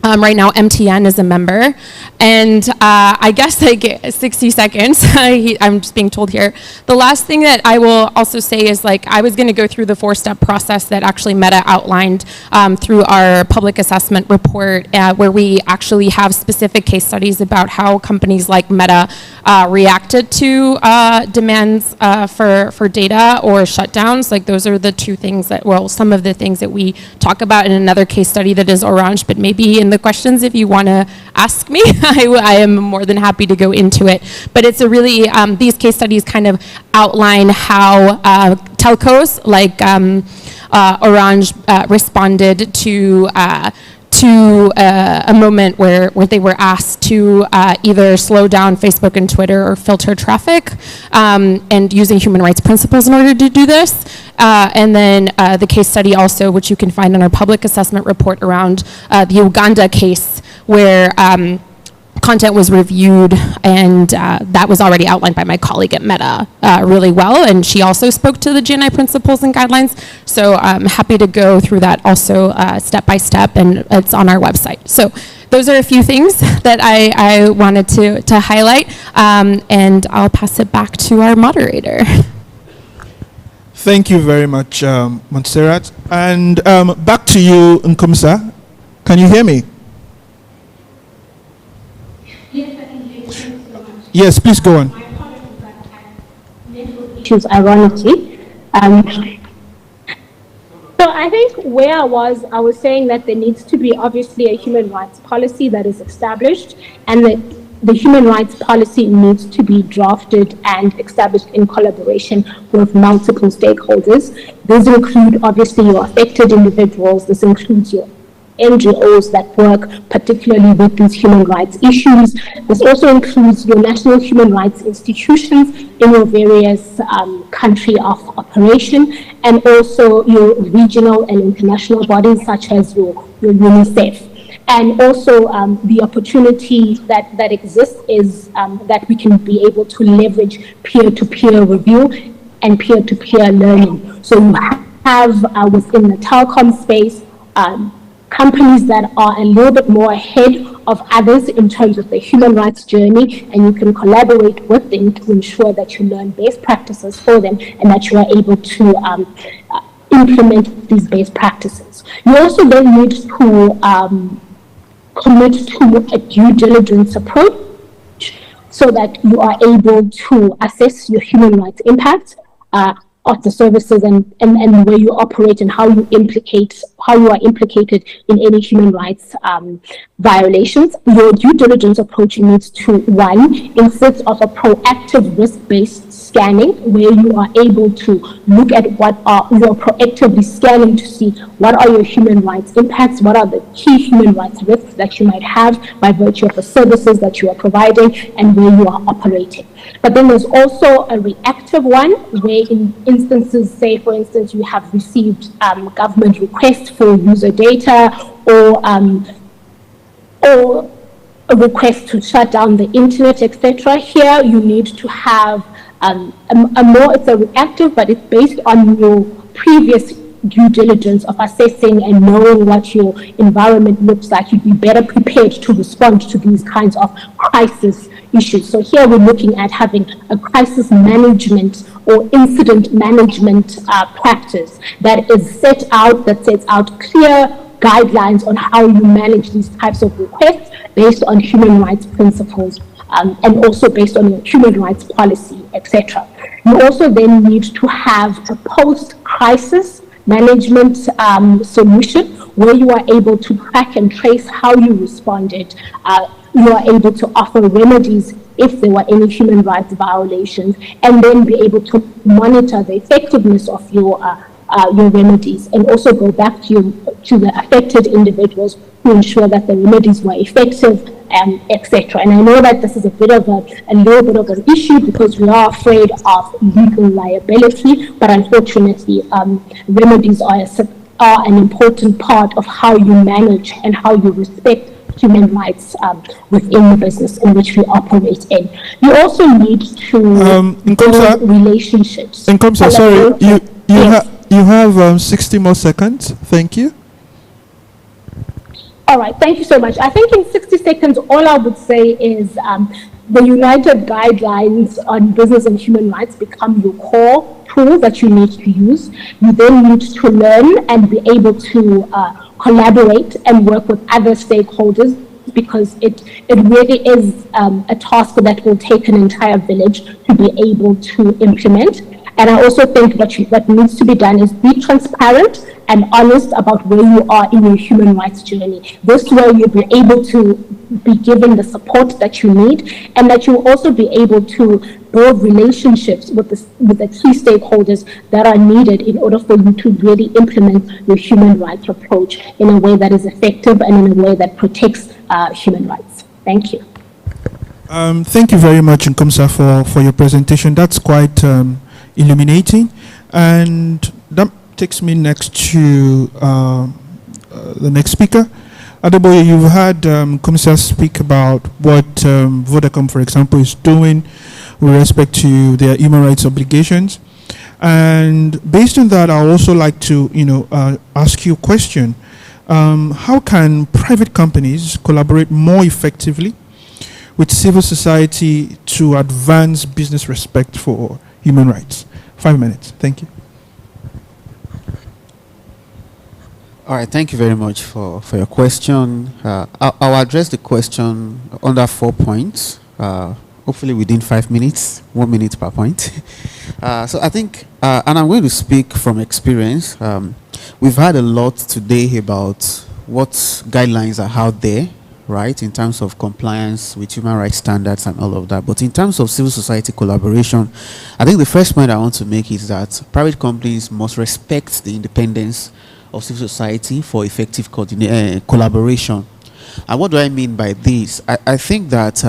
Right now, MTN is a member, and I guess I get 60 seconds. I'm just being told here. The last thing that I will also say is, I was going to go through the 4-step process that actually Meta outlined through our public assessment report, where we actually have specific case studies about how companies like Meta reacted to demands for data or shutdowns. Those are the two things some of the things that we talk about in another case study that is Orange, but maybe in the questions, if you want to ask me, I am more than happy to go into it. But it's a really, these case studies kind of outline how telcos like Orange responded to a moment where they were asked to either slow down Facebook and Twitter or filter traffic, and using human rights principles in order to do this. And then the case study also, which you can find in our public assessment report around the Uganda case, where content was reviewed, and that was already outlined by my colleague at Meta really well, and she also spoke to the GNI principles and guidelines, so I'm happy to go through that also step by step, and it's on our website. So those are a few things that I wanted to highlight, and I'll pass it back to our moderator. Thank you very much, Montserrat. And back to you, Nkumsa. Can you hear me? Yes, I can hear you. Thank you so much. Yes, please go on. My apologies, but I had network issues, ironically. So I think where I was saying that there needs to be obviously a human rights policy that is established, and that the human rights policy needs to be drafted and established in collaboration with multiple stakeholders. These include obviously your affected individuals. This includes your NGOs that work particularly with these human rights issues. This also includes your national human rights institutions in your various country of operation, and also your regional and international bodies such as your UNICEF. And also the opportunity that exists is that we can be able to leverage peer-to-peer review and peer-to-peer learning. So you have within the telecom space companies that are a little bit more ahead of others in terms of the human rights journey, and you can collaborate with them to ensure that you learn best practices for them and that you are able to implement these best practices. You also then need to commit to a due diligence approach so that you are able to assess your human rights impact of the services and where you operate and how you are implicated in any human rights violations. Your due diligence approach needs to, one, insist of a proactive risk-based scanning where you are able to look at you're proactively scanning to see what are your human rights impacts, what are the key human rights risks that you might have by virtue of the services that you are providing and where you are operating. But then there's also a reactive one where in instances, say for instance, you have received government requests for user data or a request to shut down the internet, etc. Here you need to have it's a reactive, but it's based on your previous due diligence of assessing and knowing what your environment looks like. You'd be better prepared to respond to these kinds of crisis issues. So here we're looking at having a crisis management or incident management practice that sets out clear guidelines on how you manage these types of requests based on human rights principles and also based on your human rights policy, etc. You also then need to have a post-crisis management solution where you are able to track and trace how you responded. You are able to offer remedies if there were any human rights violations, and then be able to monitor the effectiveness of your remedies, and also go back to the affected individuals to ensure that the remedies were effective, etc. And I know that this is a little bit of an issue because we are afraid of legal liability, but unfortunately, remedies are an important part of how you manage and how you respect human rights within the business in which we operate in. You also need to build relationships. Nkomsa, sorry, you have 60 more seconds. Thank you. All right, thank you so much. I think in 60 seconds, all I would say is the United Guidelines on Business and Human Rights become your core tool that you need to use. You then need to learn and be able to collaborate and work with other stakeholders, because it really is a task that will take an entire village to be able to implement. And I also think what needs to be done is be transparent and honest about where you are in your human rights journey. This way you'll be able to be given the support that you need, and that you'll also be able to build relationships with the key stakeholders that are needed in order for you to really implement your human rights approach in a way that is effective and in a way that protects human rights. Thank you. Thank you very much, Nkomsa, for your presentation. That's quite illuminating, and that takes me next to the next speaker. Adeboye, you've had Nkomsa speak about what Vodacom, for example, is doing with respect to their human rights obligations, and based on that, I would also like to ask you a question. How can private companies collaborate more effectively with civil society to advance business respect for human rights? 5 minutes. Thank you. All right, thank you very much for your question. I'll address the question under 4 points, hopefully within 5 minutes, 1 minute per point. So I think, and I'm going to speak from experience. We've had a lot today about what guidelines are out there, right, in terms of compliance with human rights standards and all of that. But in terms of civil society collaboration, I think the first point I want to make is that private companies must respect the independence of civil society for effective collaboration. And what do I mean by this? I think that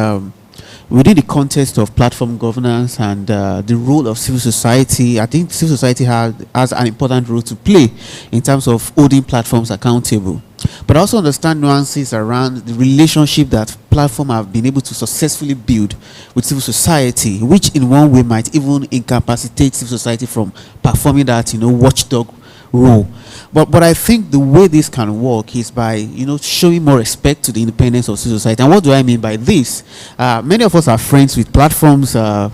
within the context of platform governance and the role of civil society, I think civil society has an important role to play in terms of holding platforms accountable. But I also understand nuances around the relationship that platforms have been able to successfully build with civil society, which in one way might even incapacitate civil society from performing that, watchdog role. But I think the way this can work is by, showing more respect to the independence of civil society. And what do I mean by this? Many of us are friends with platforms. Our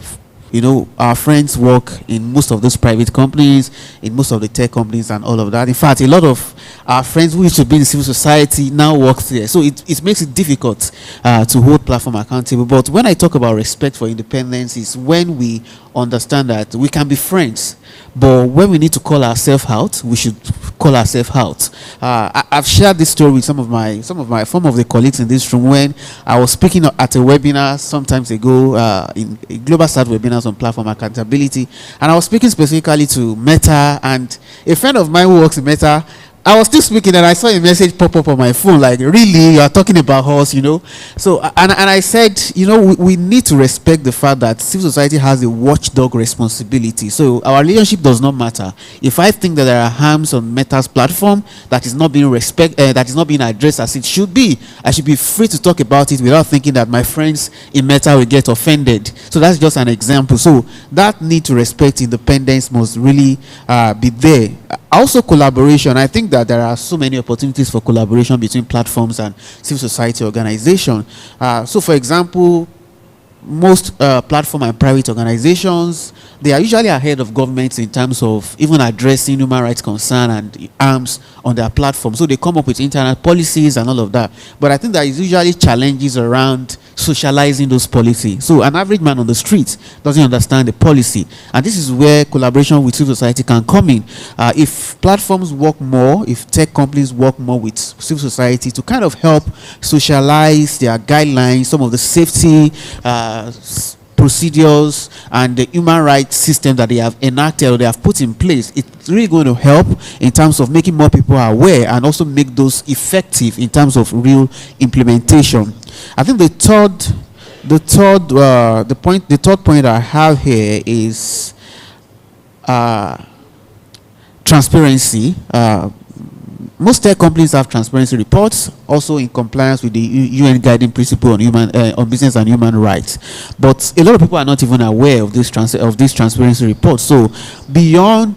friends work in most of those private companies, in most of the tech companies and all of that. In fact, a lot of our friends who used to be in civil society now work there. So it makes it difficult to hold platform accountable. But when I talk about respect for independence, is when we understand that we can be friends, but when we need to call ourselves out, we should call ourselves out. I've shared this story with some of the colleagues in this room when I was speaking at a webinar sometimes ago, in Global Start webinars on platform accountability, and I was speaking specifically to Meta, and a friend of mine who works in Meta, I was still speaking and I saw a message pop up on my phone, like, really, you are talking about us, So, and I said, we need to respect the fact that civil society has a watchdog responsibility. So our relationship does not matter. If I think that there are harms on Meta's platform that is not being that is not being addressed as it should be, I should be free to talk about it without thinking that my friends in Meta will get offended. So that's just an example. So that need to respect independence must really be there. Also, collaboration. I think that there are so many opportunities for collaboration between platforms and civil society organizations. So, for example, most platform and private organizations, they are usually ahead of governments in terms of even addressing human rights concern and harms on their platform. So they come up with internal policies and all of that. But I think there is usually challenges around socializing those policies. So an average man on the street doesn't understand the policy, and this is where collaboration with civil society can come in. If platforms work more, if tech companies work more with civil society to kind of help socialize their guidelines, some of the safety procedures and the human rights system that they have enacted or they have put in place, it's really going to help in terms of making more people aware and also make those effective in terms of real implementation. I think the third point I have here is transparency. Most tech companies have transparency reports, also in compliance with the UN guiding principle on business and human rights. But a lot of people are not even aware of this transparency reports. So beyond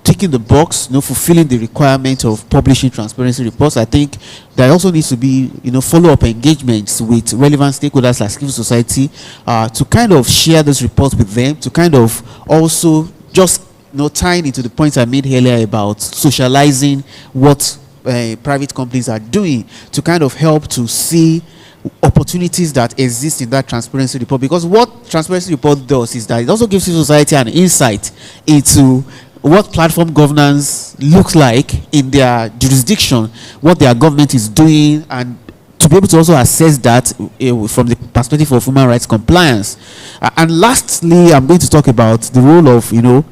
ticking the box, fulfilling the requirement of publishing transparency reports, I think there also needs to be, follow-up engagements with relevant stakeholders like civil society to kind of share those reports with them, to kind of also just tying into the points I made earlier about socializing what private companies are doing to kind of help to see opportunities that exist in that transparency report. Because what transparency report does is that it also gives civil society an insight into what platform governance looks like in their jurisdiction, what their government is doing, and to be able to also assess that from the perspective of human rights compliance. And lastly, I'm going to talk about the role of civil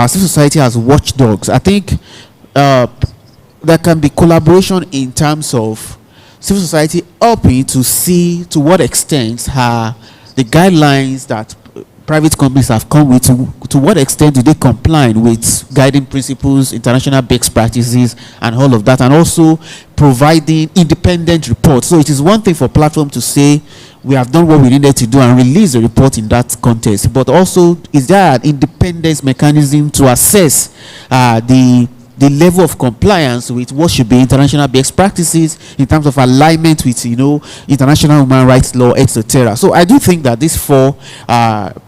society as watchdogs. I think there can be collaboration in terms of civil society helping to see to what extent the guidelines that private companies have come with, to what extent do they comply with guiding principles, international best practices, and all of that, and also providing independent reports. So it is one thing for platform to say we have done what we needed to do and release a report in that context, but also is there an independence mechanism to assess the level of compliance with what should be international best practices in terms of alignment with international human rights law, etc. So I do think that these 4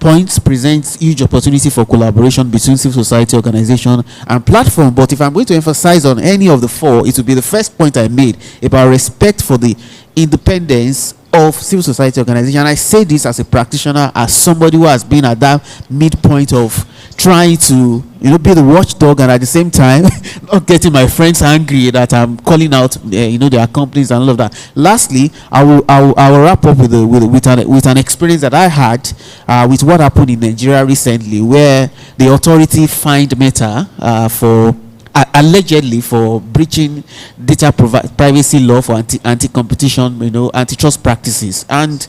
points present huge opportunity for collaboration between civil society organization and platform. But if I'm going to emphasize on any of the 4, it will be the first point I made about respect for the independence of civil society organization. And I say this as a practitioner, as somebody who has been at that midpoint of trying to be the watchdog and at the same time not getting my friends angry that I'm calling out their companies and all of that. Lastly, I will wrap up with an experience that I had with what happened in Nigeria recently, where the authority fined Meta for allegedly for breaching data privacy law for anti-competition, antitrust practices. And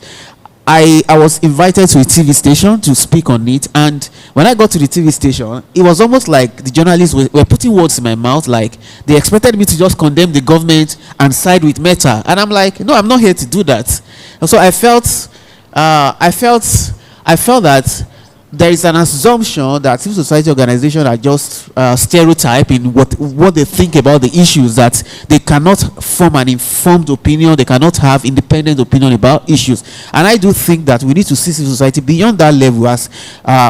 I was invited to a TV station to speak on it, and when I got to the TV station, it was almost like the journalists were putting words in my mouth, like they expected me to just condemn the government and side with Meta, and I'm like, no, I'm not here to do that. And so I felt that there is an assumption that civil society organizations are just stereotype in what they think about the issues, that they cannot form an informed opinion, they cannot have independent opinion about issues. And I do think that we need to see civil society beyond that level, as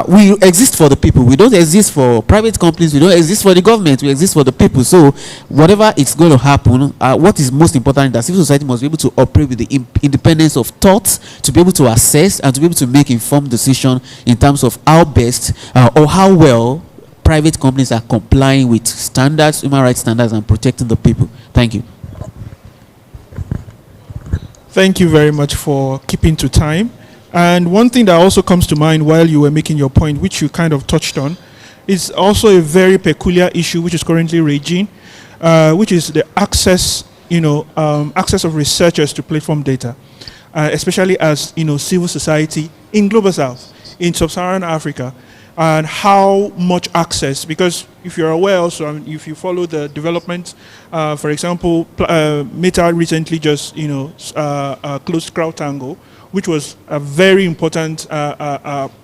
we exist for the people. We don't exist for private companies, we don't exist for the government, we exist for the people. So whatever is going to happen, what is most important is that civil society must be able to operate with the independence of thought, to be able to assess and to be able to make informed decisions in terms of how best or how well private companies are complying with standards, human rights standards, and protecting the people. Thank you. Thank you very much for keeping to time. And one thing that also comes to mind while you were making your point, which you kind of touched on, is also a very peculiar issue which is currently raging, which is the access, access of researchers to platform data, especially as civil society in Global South, in sub-Saharan Africa, and how much access, because if you're aware also, if you follow the development, for example, Meta recently just closed CrowdTango, which was a very important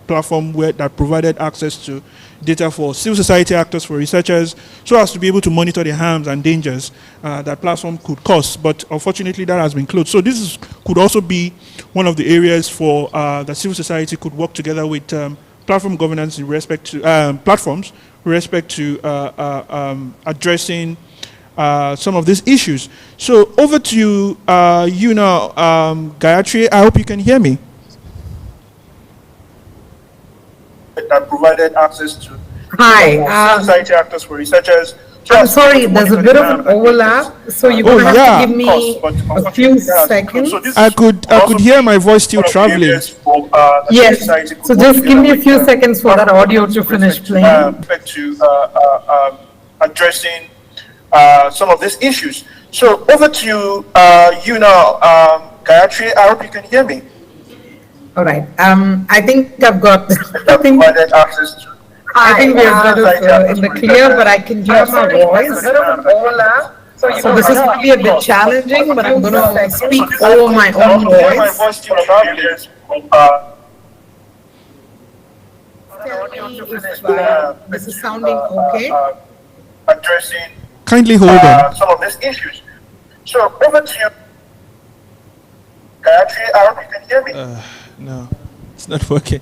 platform that provided access to data for civil society actors, for researchers, so as to be able to monitor the harms and dangers that platform could cause. But unfortunately, that has been closed. So this could also be one of the areas for that civil society could work together with platform governance in respect to platforms, with respect to addressing some of these issues. So over to you, Gayatri. I hope you can hear me. That provided access to society actors for researchers. I'm sorry, there's a bit of an overlap, so you're going to have to give me a few seconds. I could hear my voice still traveling. Yes, so just give me a few seconds for that audio to finish playing. Addressing some of these issues. So over to you now, Gayatri. I hope you can hear me. All right. I think I've got. I think we've got it in the clear, but I can hear my voice. So this is really a bit challenging, but I'm going to speak over my own voice. This is sounding okay. Addressing kindly hold on some of these issues. So over to you, Gayatri. I hope you can hear me. No, it's not working.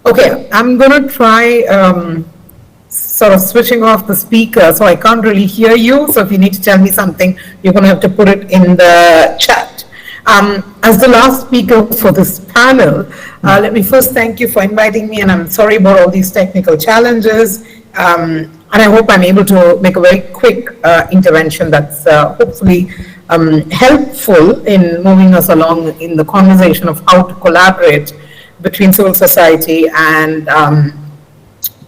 Okay, I'm going to try sort of switching off the speaker, so I can't really hear you. So if you need to tell me something, you're going to have to put it in the chat. As the last speaker for this panel, let me first thank you for inviting me, and I'm sorry about all these technical challenges. And I hope I'm able to make a very quick intervention that's hopefully helpful in moving us along in the conversation of how to collaborate between civil society and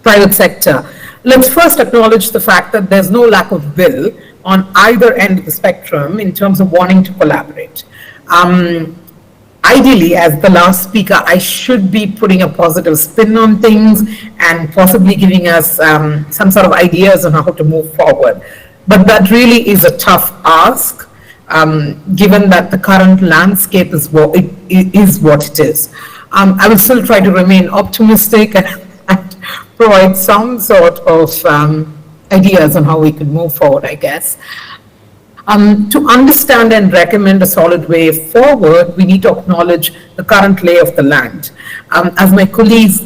private sector. Let's first acknowledge the fact that there's no lack of will on either end of the spectrum in terms of wanting to collaborate. Ideally, as the last speaker, I should be putting a positive spin on things and possibly giving us some sort of ideas on how to move forward. But that really is a tough ask, given that the current landscape is what it is. I will still try to remain optimistic and provide some sort of ideas on how we could move forward, I guess. To understand and recommend a solid way forward, we need to acknowledge the current lay of the land. As my colleagues,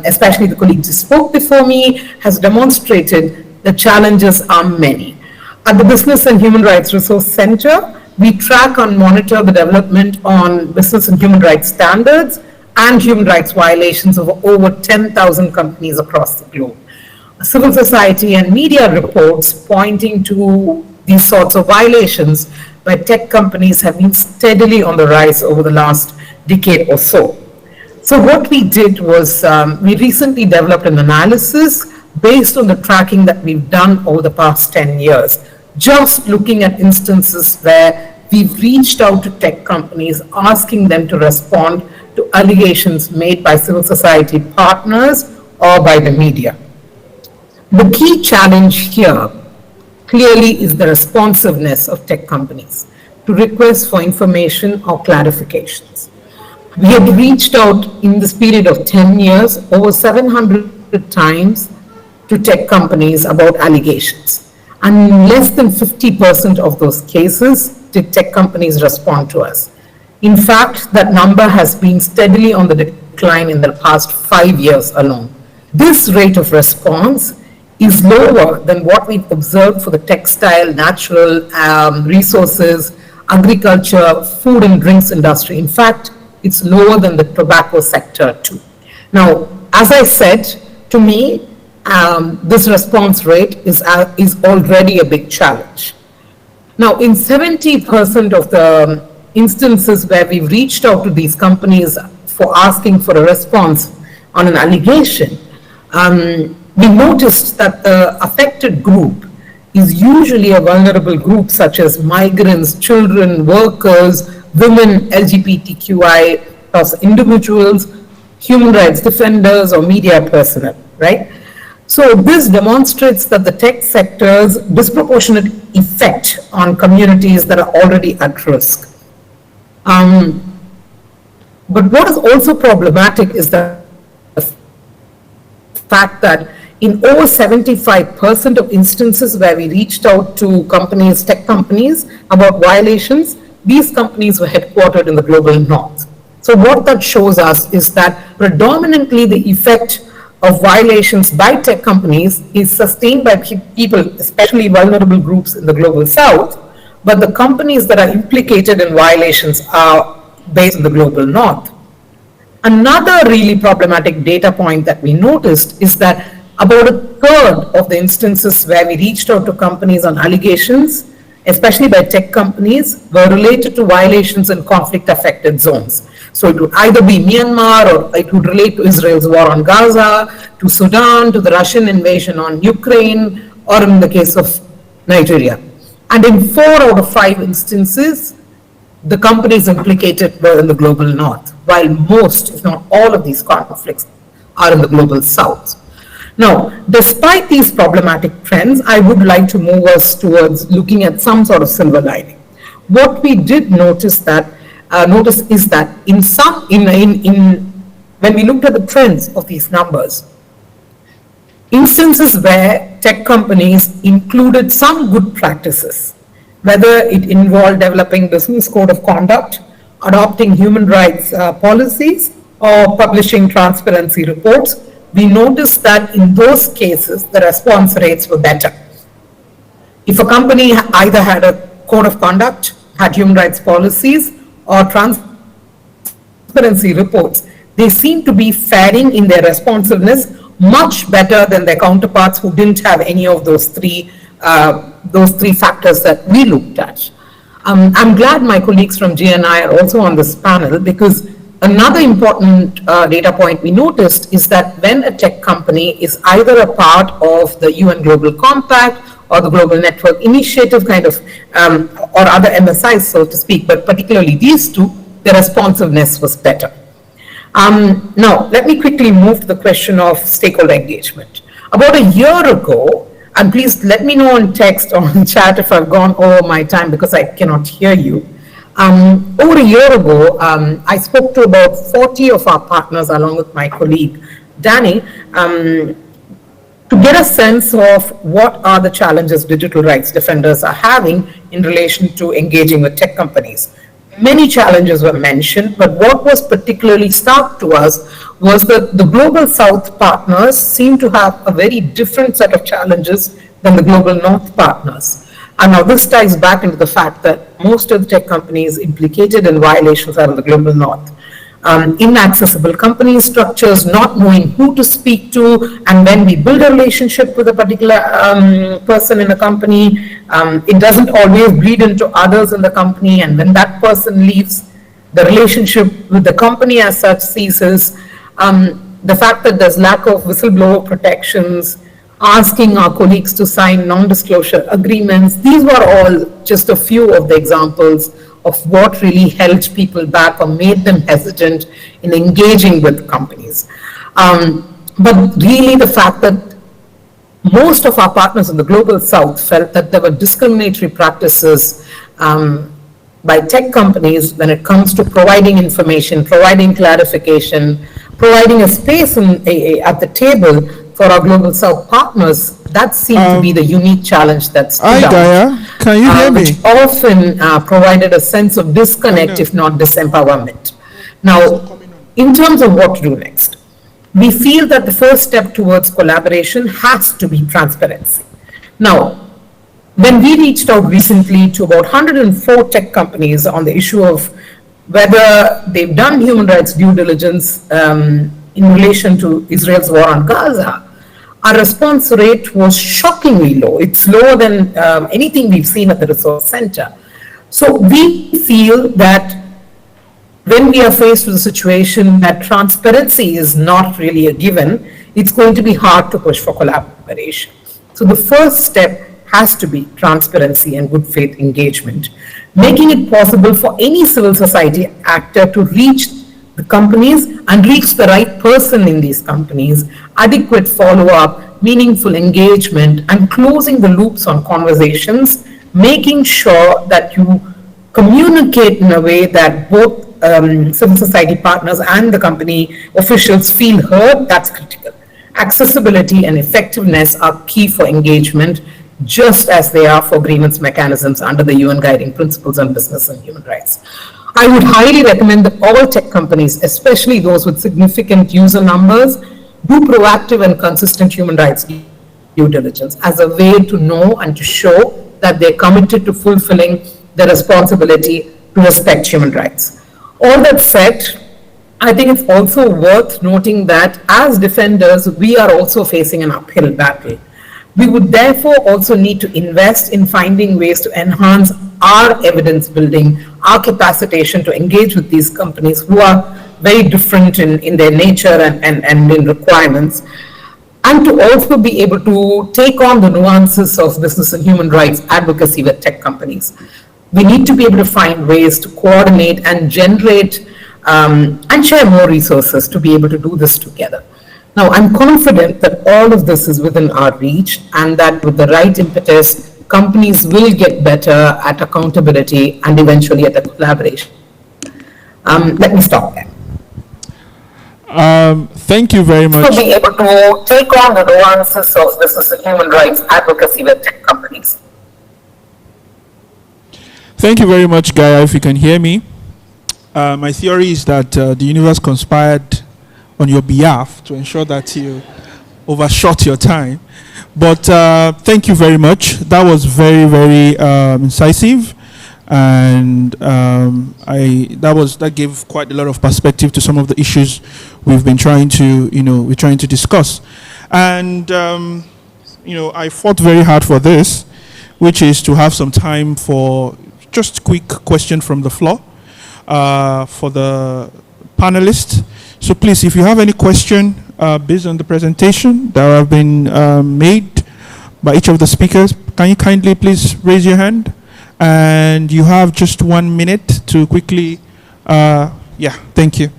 especially the colleagues who spoke before me, has demonstrated, the challenges are many. At the Business and Human Rights Resource Center, we track and monitor the development on business and human rights standards and human rights violations of over 10,000 companies across the globe. Civil society and media reports pointing to these sorts of violations by tech companies have been steadily on the rise over the last decade or so. So what we did was we recently developed an analysis based on the tracking that we've done over the past 10 years, just looking at instances where we've reached out to tech companies, asking them to respond to allegations made by civil society partners or by the media. The key challenge here clearly is the responsiveness of tech companies to requests for information or clarifications. We have reached out in this period of 10 years over 700 times to tech companies about allegations. And in less than 50% of those cases did tech companies respond to us. In fact, that number has been steadily on the decline in the past 5 years alone. This rate of response is lower than what we've observed for the textile, natural resources, agriculture, food and drinks industry. In fact, it's lower than the tobacco sector too. Now, as I said, to me, this response rate is already a big challenge. Now, in 70% of the instances where we've reached out to these companies for asking for a response on an allegation, we noticed that the affected group is usually a vulnerable group such as migrants, children, workers, women, LGBTQI plus individuals, human rights defenders, or media personnel, right? So this demonstrates that the tech sector's disproportionate effect on communities that are already at risk. But what is also problematic is the fact that in over 75% of instances where we reached out to companies, tech companies, about violations, these companies were headquartered in the global north. So what that shows us is that predominantly the effect of violations by tech companies is sustained by people, especially vulnerable groups in the global south, but the companies that are implicated in violations are based in the global north. Another really problematic data point that we noticed is that about a third of the instances where we reached out to companies on allegations, especially by tech companies, were related to violations in conflict-affected zones. So it would either be Myanmar, or it would relate to Israel's war on Gaza, to Sudan, to the Russian invasion on Ukraine, or in the case of Nigeria. And in 4 out of 5 instances, the companies implicated were in the global north, while most, if not all of these conflicts are in the global south. Now, despite these problematic trends, I would like to move us towards looking at some sort of silver lining. What we did notice is that when we looked at the trends of these numbers, instances where tech companies included some good practices, whether it involved developing business code of conduct, adopting human rights policies, or publishing transparency reports, we noticed that in those cases, the response rates were better. If a company either had a code of conduct, had human rights policies, or transparency reports, they seem to be faring in their responsiveness much better than their counterparts who didn't have any of those three factors that we looked at. I'm glad my colleagues from GNI are also on this panel, because another important data point we noticed is that when a tech company is either a part of the UN Global Compact or the Global Network Initiative kind of, or other MSIs, so to speak, but particularly these two, the responsiveness was better. Now, let me quickly move to the question of stakeholder engagement. About a year ago, and please let me know on text or on chat if I've gone over my time because I cannot hear you. Over a year ago, I spoke to about 40 of our partners along with my colleague, Danny, to get a sense of what are the challenges digital rights defenders are having in relation to engaging with tech companies. Many challenges were mentioned, but what was particularly stark to us was that the Global South partners seem to have a very different set of challenges than the Global North partners. And now this ties back into the fact that most of the tech companies implicated in violations are in the Global North. Inaccessible company structures, not knowing who to speak to, and when we build a relationship with a particular person in a company, it doesn't always bleed into others in the company, and when that person leaves, the relationship with the company as such ceases. The fact that there's lack of whistleblower protections, asking our colleagues to sign non-disclosure agreements, these were all just a few of the examples of what really held people back or made them hesitant in engaging with companies. But really the fact that most of our partners in the Global South felt that there were discriminatory practices by tech companies when it comes to providing information, providing clarification, providing a space at the table for our Global South partners, that seemed to be the unique challenge that stood out. Gaia, can you hear me? Which often provided a sense of disconnect, if not disempowerment. Now, in terms of what to do next, we feel that the first step towards collaboration has to be transparency. Now, when we reached out recently to about 104 tech companies on the issue of whether they've done human rights due diligence in relation to Israel's war on Gaza, our response rate was shockingly low. It's lower than anything we've seen at the Resource Center. So we feel that when we are faced with a situation that transparency is not really a given, it's going to be hard to push for collaboration. So the first step has to be transparency and good faith engagement, making it possible for any civil society actor to reach the companies and reach the right person in these companies, adequate follow-up, meaningful engagement, and closing the loops on conversations, making sure that you communicate in a way that both civil society partners and the company officials feel heard. That's critical. Accessibility and effectiveness are key for engagement, just as they are for grievance mechanisms under the UN Guiding Principles on Business and Human Rights. I would highly recommend that all tech companies, especially those with significant user numbers, do proactive and consistent human rights due diligence as a way to know and to show that they're committed to fulfilling their responsibility to respect human rights. All that said, I think it's also worth noting that as defenders, we are also facing an uphill battle. We would therefore also need to invest in finding ways to enhance our evidence building, our capacitation to engage with these companies who are very different in their nature and in requirements, and to also be able to take on the nuances of business and human rights advocacy with tech companies. We need to be able to find ways to coordinate and generate and share more resources to be able to do this together. Now, I'm confident that all of this is within our reach and that with the right impetus, companies will get better at accountability and eventually at the collaboration. Let me stop there. Thank you very much. To be able to take on the nuances of business and human rights advocacy with tech companies. Thank you very much, Gaia, if you can hear me. My theory is that the universe conspired on your behalf to ensure that you overshot your time. But thank you very much. That was very, very incisive, and that gave quite a lot of perspective to some of the issues we've been trying to discuss. And I fought very hard for this, which is to have some time for just quick question from the floor for the panelists. So please, if you have any question based on the presentation that have been made by each of the speakers, can you kindly please raise your hand? And you have just 1 minute to quickly, thank you.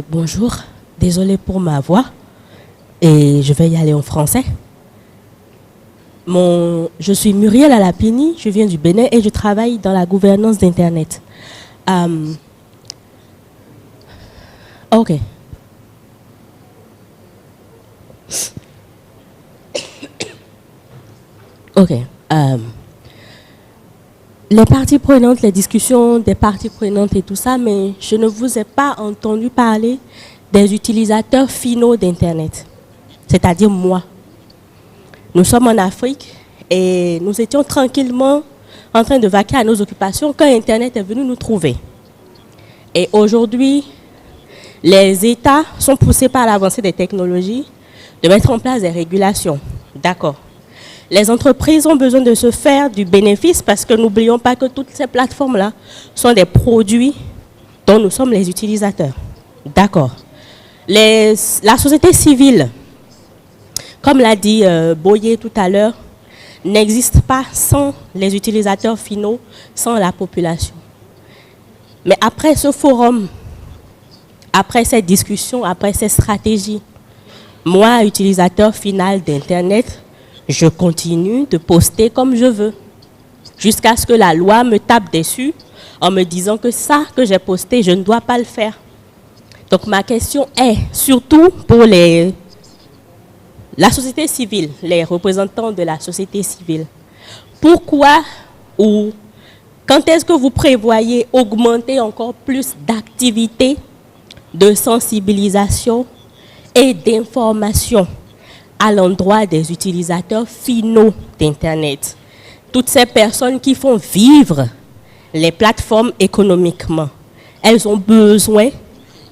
Bonjour, désolé pour ma voix et je vais y aller en français. Je suis Muriel Alapini, je viens du Bénin et je travaille dans la gouvernance d'Internet. Ok. Ok. Les parties prenantes, les discussions des parties prenantes et tout ça, mais je ne vous ai pas entendu parler des utilisateurs finaux d'Internet, c'est-à-dire moi. Nous sommes en Afrique et nous étions tranquillement en train de vaquer à nos occupations quand Internet est venu nous trouver. Et aujourd'hui, les États sont poussés par l'avancée des technologies de mettre en place des régulations. D'accord. Les entreprises ont besoin de se faire du bénéfice parce que n'oublions pas que toutes ces plateformes-là sont des produits dont nous sommes les utilisateurs. D'accord. La société civile, comme l'a dit Boyer tout à l'heure, n'existe pas sans les utilisateurs finaux, sans la population. Mais après ce forum, après cette discussion, après ces stratégies, moi, utilisateur final d'Internet, je continue de poster comme je veux, jusqu'à ce que la loi me tape dessus en me disant que ça que j'ai posté, je ne dois pas le faire. Donc ma question est, surtout pour la société civile, les représentants de la société civile, pourquoi ou quand est-ce que vous prévoyez augmenter encore plus d'activités de sensibilisation et d'information à l'endroit des utilisateurs finaux d'Internet, toutes ces personnes qui font vivre les plateformes économiquement, elles ont besoin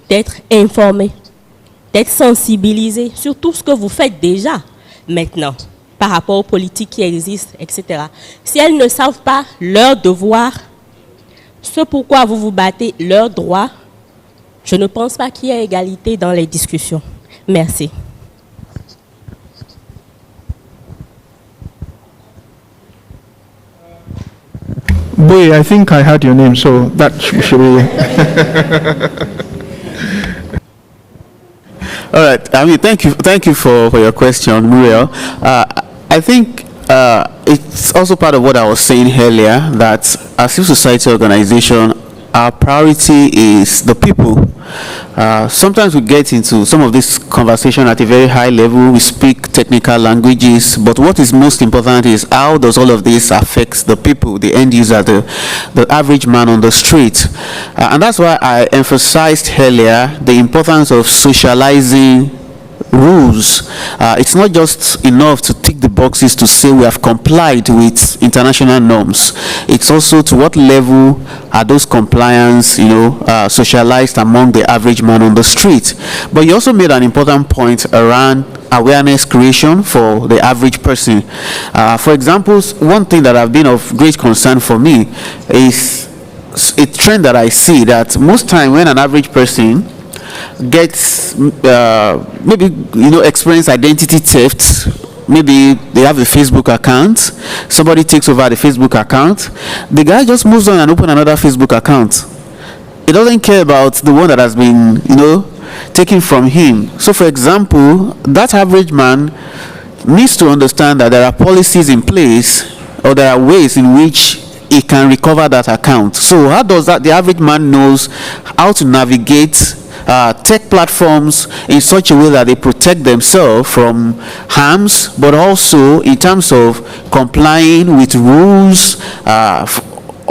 d'être informées, d'être sensibilisées sur tout ce que vous faites déjà maintenant par rapport aux politiques qui existent, etc. Si elles ne savent pas leur devoir, ce pourquoi vous vous battez, leurs droits, je ne pense pas qu'il y ait égalité dans les discussions. Merci. Boy, I think I heard your name, so that should be... All right. I mean, thank you for your question, Muriel. I think it's also part of what I was saying earlier, that as civil society organization, our priority is the people. Sometimes we get into some of this conversation at a very high level. We speak technical languages, but what is most important is how does all of this affect the people, the end user, the average man on the street. And that's why I emphasized earlier the importance of socializing rules. It's not just enough to tick the boxes to say we have complied with international norms. It's also to what level are those compliance, socialized among the average man on the street. But you also made an important point around awareness creation for the average person. For example, one thing that have been of great concern for me is a trend that I see, that most time when an average person gets maybe experience identity theft, maybe they have a Facebook account, somebody takes over the Facebook account, the guy just moves on and opens another Facebook account. He doesn't care about the one that has been taken from him. So for example, that average man needs to understand that there are policies in place, or there are ways in which he can recover that account. So how does that the average man knows how to navigate tech platforms in such a way that they protect themselves from harms, but also in terms of complying with rules.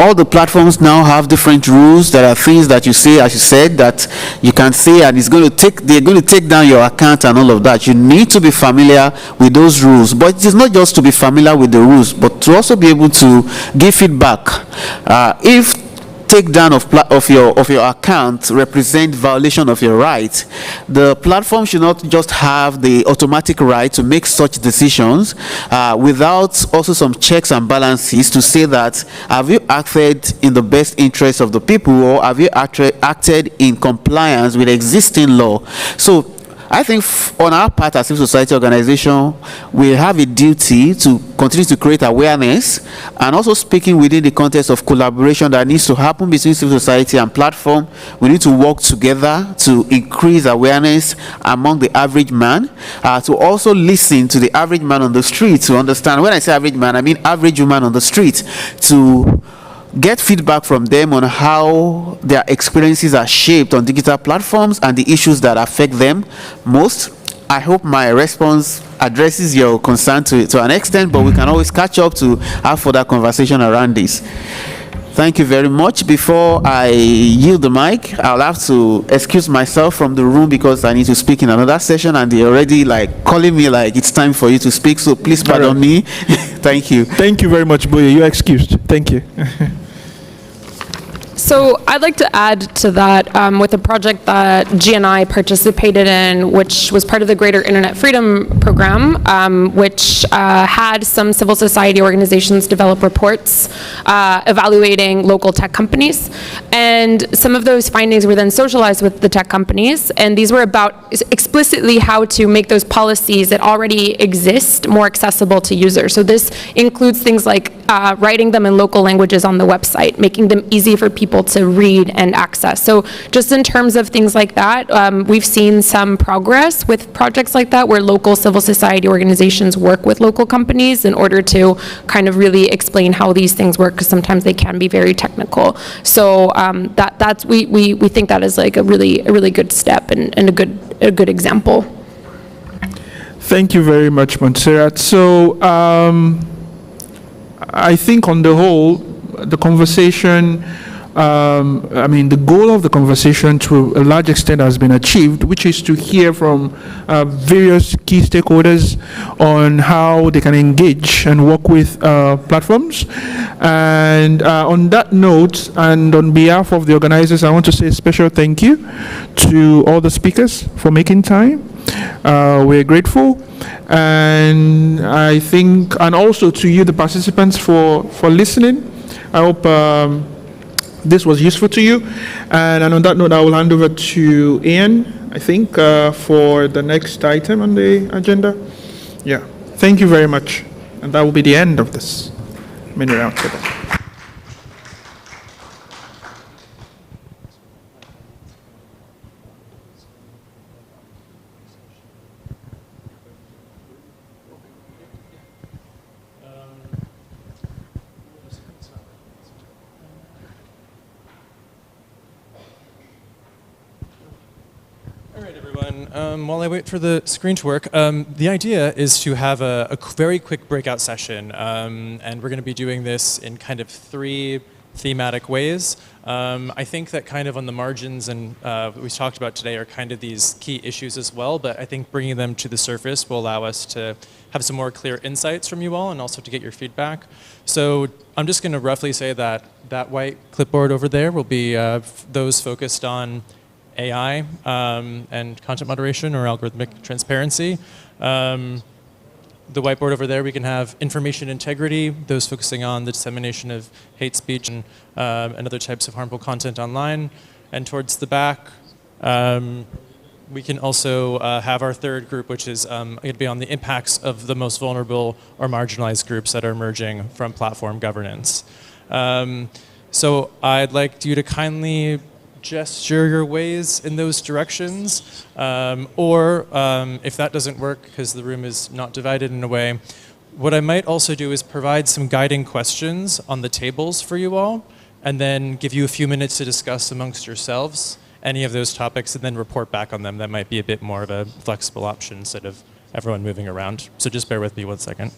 All the platforms now have different rules. There are things that you say, as you said, that you can say, and they're going to take down your account and all of that. You need to be familiar with those rules. But it is not just to be familiar with the rules, but to also be able to give feedback. If takedown of your account represent violation of your right, the platform should not just have the automatic right to make such decisions without also some checks and balances to say that have you acted in the best interest of the people, or have you acted in compliance with existing law. So I think on our part as civil society organization, we have a duty to continue to create awareness, and also speaking within the context of collaboration that needs to happen between civil society and platform. We need to work together to increase awareness among the average man, to also listen to the average man on the street, to understand, when I say average man, I mean average woman on the street, to get feedback from them on how their experiences are shaped on digital platforms and the issues that affect them most. I hope my response addresses your concern to an extent, but we can always catch up to have further conversation around this. Thank you very much. Before I yield the mic, I'll have to excuse myself from the room because I need to speak in another session, and they're already calling me it's time for you to speak. So please pardon me. Thank you. Thank you very much, Boye. You're excused. Thank you. So I'd like to add to that with a project that GNI participated in, which was part of the Greater Internet Freedom Program, which had some civil society organizations develop reports evaluating local tech companies. And some of those findings were then socialized with the tech companies, and these were about explicitly how to make those policies that already exist more accessible to users. So this includes things like writing them in local languages on the website, making them easy for people to read and access. So just in terms of things like that, we've seen some progress with projects like that, where local civil society organizations work with local companies in order to kind of really explain how these things work, because sometimes they can be very technical. So that's we think that is a really good step and a good example. Thank you very much, Montserrat. So I think on the whole, the conversation, the goal of the conversation to a large extent has been achieved, which is to hear from various key stakeholders on how they can engage and work with platforms. And on that note, and on behalf of the organizers, I want to say a special thank you to all the speakers for making time. We're grateful, and I think, and also to you, the participants, for listening. I hope this was useful to you. And on that note, I will hand over to Ian, I think, for the next item on the agenda. Yeah, thank you very much. And that will be the end of this mini roundtable. All right, everyone. While I wait for the screen to work, the idea is to have a very quick breakout session, and we're going to be doing this in kind of 3 thematic ways. I think that kind of on the margins and what we talked about today are kind of these key issues as well, but I think bringing them to the surface will allow us to have some more clear insights from you all and also to get your feedback. So I'm just going to roughly say that that white clipboard over there will be those focused on AI and content moderation or algorithmic transparency. The whiteboard over there, we can have information integrity, those focusing on the dissemination of hate speech and other types of harmful content online. And towards the back, we can also have our third group, which is going to be on the impacts of the most vulnerable or marginalized groups that are emerging from platform governance. So I'd like you to kindly gesture your ways in those directions, or if that doesn't work because the room is not divided in a way, what I might also do is provide some guiding questions on the tables for you all, and then give you a few minutes to discuss amongst yourselves any of those topics and then report back on them. That might be a bit more of a flexible option instead of everyone moving around. So just bear with me 1 second.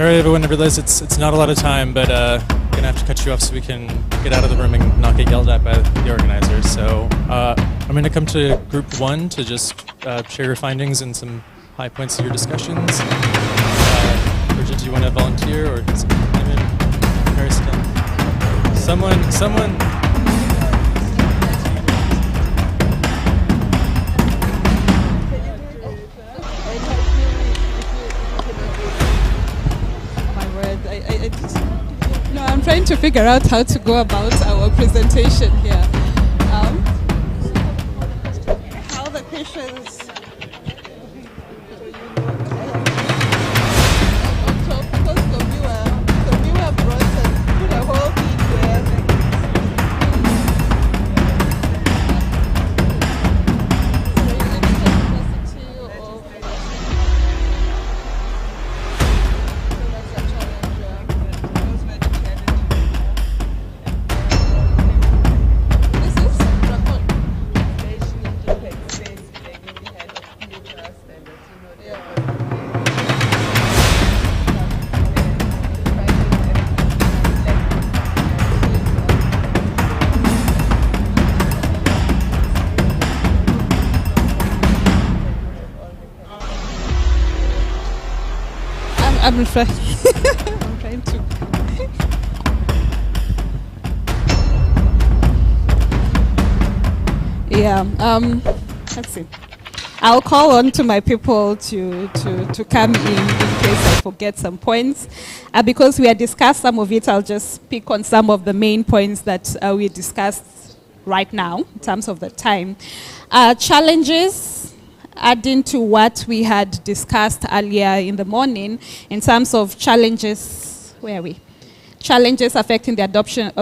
All right, everyone, I realize it's not a lot of time, but gonna have to cut you off so we can get out of the room and not get yelled at by the organizers. So I'm gonna come to group one to just share your findings and some high points of your discussions. Bridget, do you want to volunteer, or is Mary still? Someone. No, I'm trying to figure out how to go about our presentation here. How the patients. Because the viewer brought and put a whole thing there. I'm trying to. Yeah. Let's see. I'll call on to my people to come in case I forget some points. Because we had discussed some of it, I'll just pick on some of the main points that we discussed right now in terms of the time. Challenges. Adding to what we had discussed earlier in the morning in terms of challenges, where are we? Challenges affecting the adoption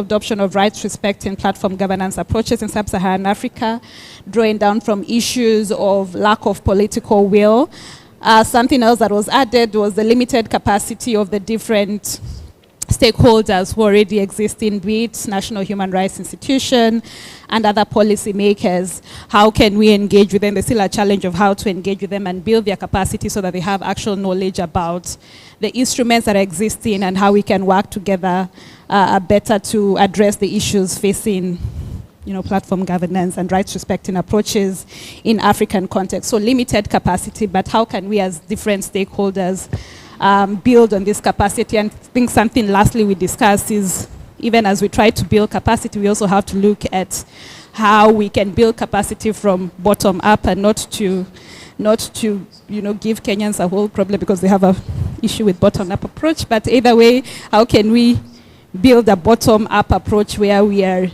of rights-respecting platform governance approaches in sub-Saharan Africa, drawing down from issues of lack of political will. Something else that was added was the limited capacity of the different stakeholders who already exist in be it National Human Rights Institution and other policy makers. How can we engage with them? There's still a challenge of how to engage with them and build their capacity so that they have actual knowledge about the instruments that are existing and how we can work together better to address the issues facing platform governance and rights respecting approaches in African context. So limited capacity, but how can we as different stakeholders build on this capacity? And I think something lastly we discussed is even as we try to build capacity, we also have to look at how we can build capacity from bottom up and not to give Kenyans a whole problem because they have an issue with bottom up approach. But either way, how can we build a bottom up approach where we are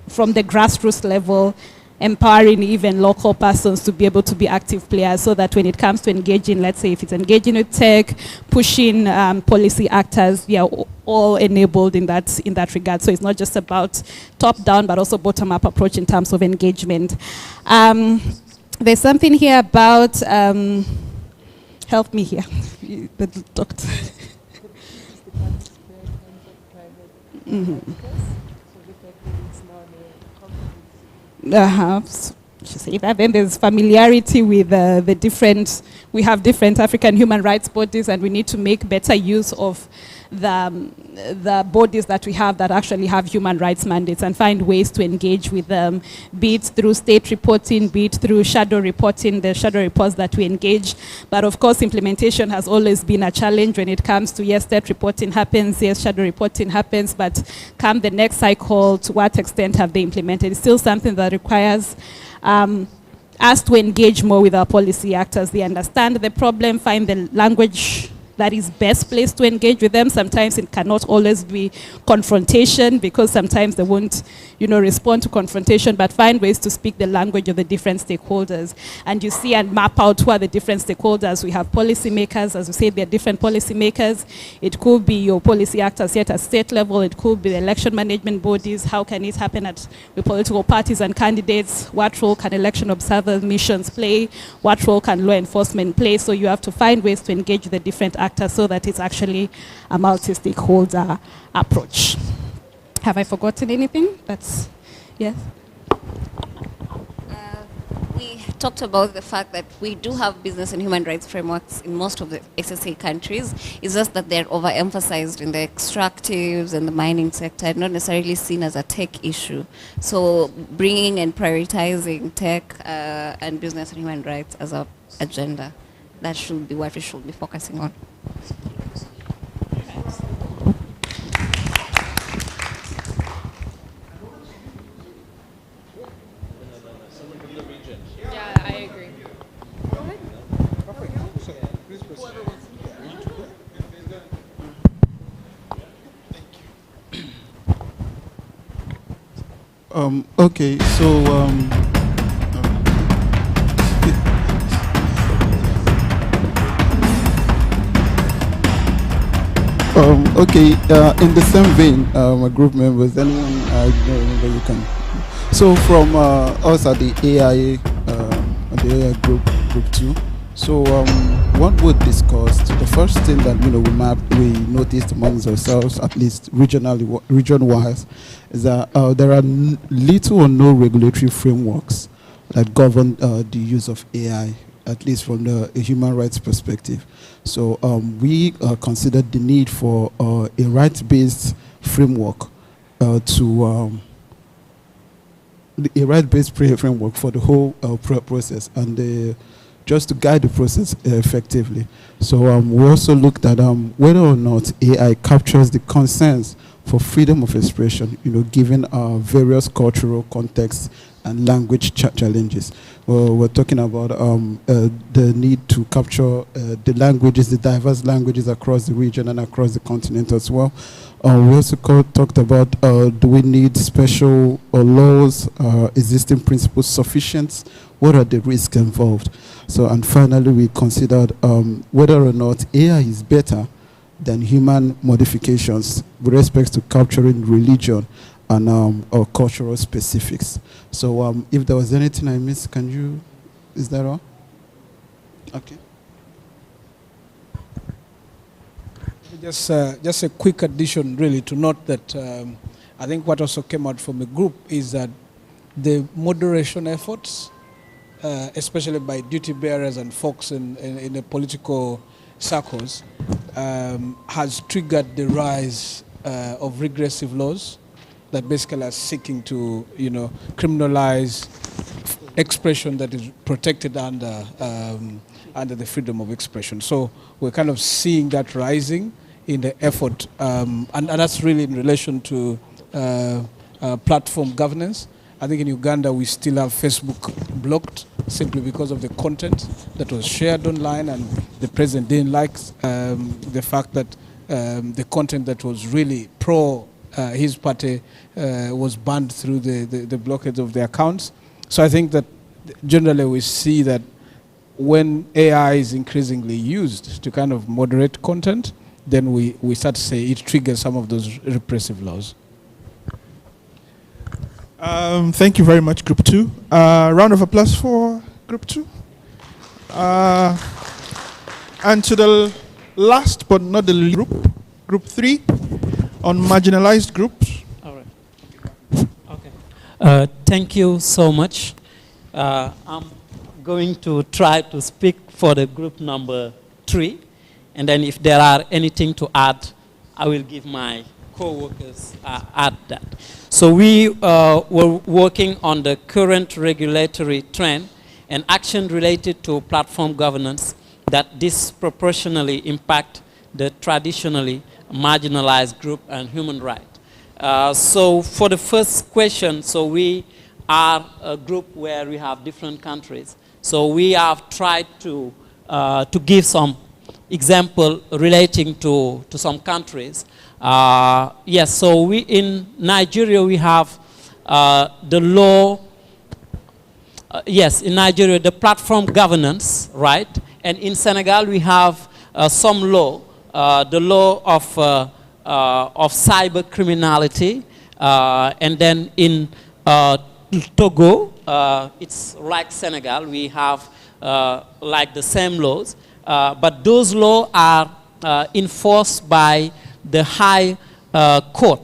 from the grassroots level empowering even local persons to be able to be active players so that when it comes to engaging, let's say if it's engaging with tech, pushing policy actors, we are all enabled in that regard. So it's not just about top-down, but also bottom-up approach in terms of engagement. There's something here about, help me here, the doctor. Say that. Then there's familiarity with the different, we have different African human rights bodies and we need to make better use of the bodies that we have that actually have human rights mandates and find ways to engage with them, be it through state reporting, be it through shadow reporting, the shadow reports that we engage. But of course, implementation has always been a challenge when it comes to, yes, state reporting happens, yes, shadow reporting happens, but come the next cycle, to what extent have they implemented? It's still something that requires us to engage more with our policy actors. They understand the problem, find the language that is best placed to engage with them. Sometimes it cannot always be confrontation because sometimes they won't, respond to confrontation, but find ways to speak the language of the different stakeholders. And you see and map out who are the different stakeholders. We have policy makers, as we say, they're different policy makers. It could be your policy actors yet at state level. It could be the election management bodies. How can it happen with political parties and candidates? What role can election observer missions play? What role can law enforcement play? So you have to find ways to engage with the different actors so that it's actually a multi-stakeholder approach. Have I forgotten anything? Yes? We talked about the fact that we do have business and human rights frameworks in most of the SSA countries. It's just that they're overemphasized in the extractives and the mining sector, not necessarily seen as a tech issue. So bringing and prioritizing tech and business and human rights as an agenda, that should be what we should be focusing on. Okay, so okay, in the same vein, my group members, anyone I don't remember, you can. So from us at the AI group 2. So what we discussed, the first thing that we noticed amongst ourselves, at least region-wise, is that there are little or no regulatory frameworks that govern the use of AI, at least from the human rights perspective. So we considered the need for a rights-based framework framework for the whole process, and just to guide the process effectively. So we also looked at whether or not AI captures the concerns for freedom of expression, given our various cultural contexts and language challenges. We're talking about the need to capture the languages, the diverse languages across the region and across the continent as well. We also talked about do we need special laws, existing principles sufficient? What are the risks involved? So, and finally, we considered whether or not AI is better than human modifications with respect to capturing religion and or cultural specifics. So if there was anything I missed, is that all? Okay. Just a quick addition, really, to note that I think what also came out from the group is that the moderation efforts, especially by duty bearers and folks in the political circles, has triggered the rise of regressive laws that basically are seeking to, criminalize expression that is protected under the freedom of expression. So we're kind of seeing that rising in the effort, and that's really in relation to platform governance. I think in Uganda we still have Facebook blocked simply because of the content that was shared online, and the president didn't like the fact that the content that was really pro his party was banned through the blockage of the accounts. So I think that generally we see that when AI is increasingly used to kind of moderate content, then we start to say it triggers some of those repressive laws. Thank you very much, Group 2. Round of applause for Group 2. And to the last but not the least Group 3, on marginalized groups. All right. Okay. Thank you so much. I'm going to try to speak for the group number 3, and then if there are anything to add, I will give my co-workers add that. So we were working on the current regulatory trend and action related to platform governance that disproportionately impact the traditionally marginalized group and human rights. So for the first question, so we are a group where we have different countries. So we have tried to give some example relating to some countries. Yes, so we in Nigeria we have the law. Yes, in Nigeria the platform governance, right? And in Senegal we have some law, the law of cyber criminality, and then in Togo, it's like Senegal, we have like the same laws, but those laws are enforced by the high court.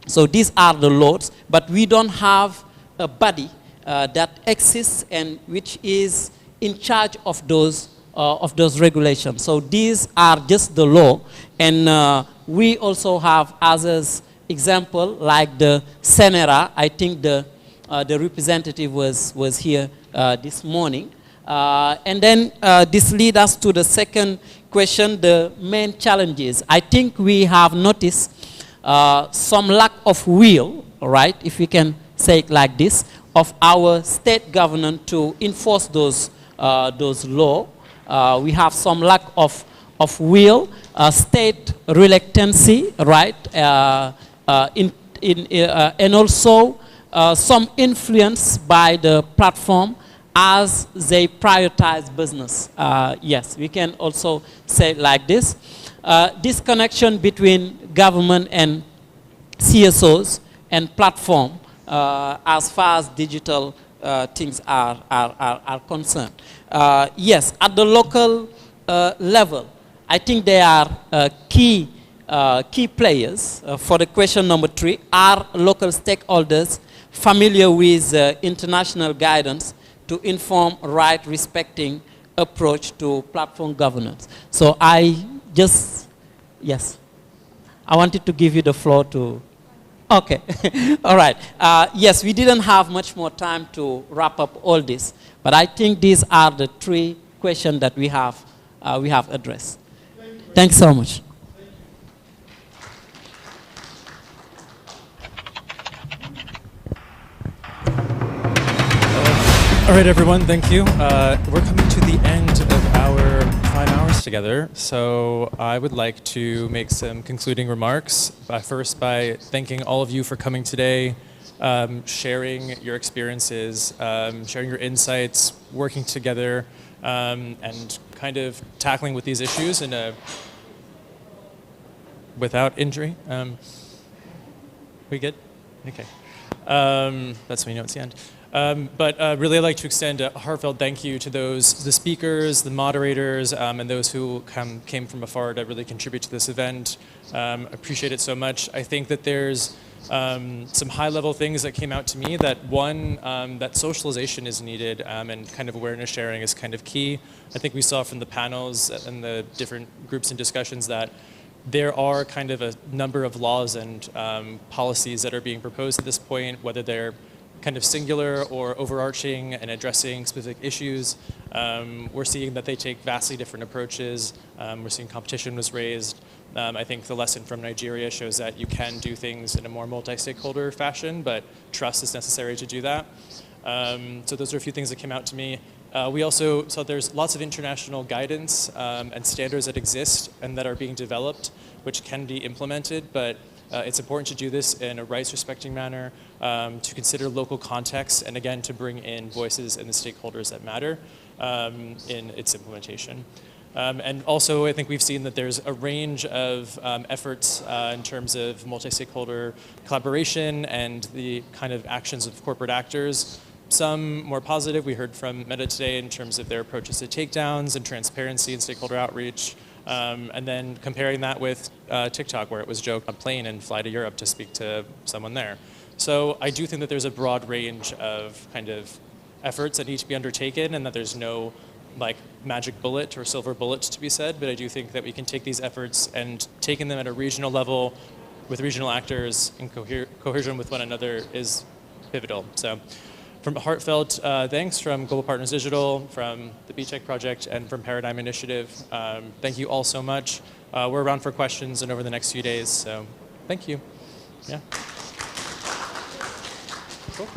So these are the laws, but we don't have a body that exists and which is in charge of those regulations. So these are just the law, and we also have others example like the Senera. I think the representative was here this morning. And then this leads us to the second question, the main challenges. I think we have noticed some lack of will, right, if we can say it like this, of our state government to enforce those laws. We have some lack of will, state reluctancy, right, and also some influence by the platform as they prioritize business. Yes, we can also say it like this. This connection between government and CSOs and platform as far as digital things are concerned. Yes, at the local level, I think there are key players. For the question number 3, are local stakeholders familiar with international guidance to inform right-respecting approach to platform governance? So yes, I wanted to give you the floor to, okay, all right. Yes, we didn't have much more time to wrap up all this, but I think these are the 3 questions that we have addressed. Thanks so much. All right, everyone, thank you. We're coming to the end of our 5 hours together, so I would like to make some concluding remarks. First, by thanking all of you for coming today, sharing your experiences, sharing your insights, working together, and kind of tackling with these issues without injury. We good? Okay. That's when you know it's the end. But really I'd like to extend a heartfelt thank you to the speakers, the moderators, and those who came from afar to really contribute to this event. Appreciate it so much. I think that there's some high-level things that came out to me. That one, that socialization is needed, and kind of awareness sharing is kind of key. I think we saw from the panels and the different groups and discussions that there are kind of a number of laws and policies that are being proposed at this point, whether they're kind of singular or overarching and addressing specific issues. We're seeing that they take vastly different approaches. We're seeing competition was raised. I think the lesson from Nigeria shows that you can do things in a more multi-stakeholder fashion, but trust is necessary to do that. So those are a few things that came out to me. We also saw there's lots of international guidance and standards that exist and that are being developed, which can be implemented, but it's important to do this in a rights-respecting manner, to consider local context, and again, to bring in voices and the stakeholders that matter in its implementation. And also, I think we've seen that there's a range of efforts in terms of multi-stakeholder collaboration and the kind of actions of corporate actors. Some more positive. We heard from Meta today in terms of their approaches to takedowns and transparency and stakeholder outreach. And then comparing that with TikTok, where it was joked on a plane and fly to Europe to speak to someone there. So I do think that there's a broad range of kind of efforts that need to be undertaken, and that there's no like magic bullet or silver bullet to be said, but I do think that we can take these efforts and taking them at a regional level with regional actors in cohesion with one another is pivotal. So from heartfelt thanks from Global Partners Digital, from the BTech Project, and from Paradigm Initiative. Thank you all so much. We're around for questions and over the next few days, so thank you. Yeah. Cool.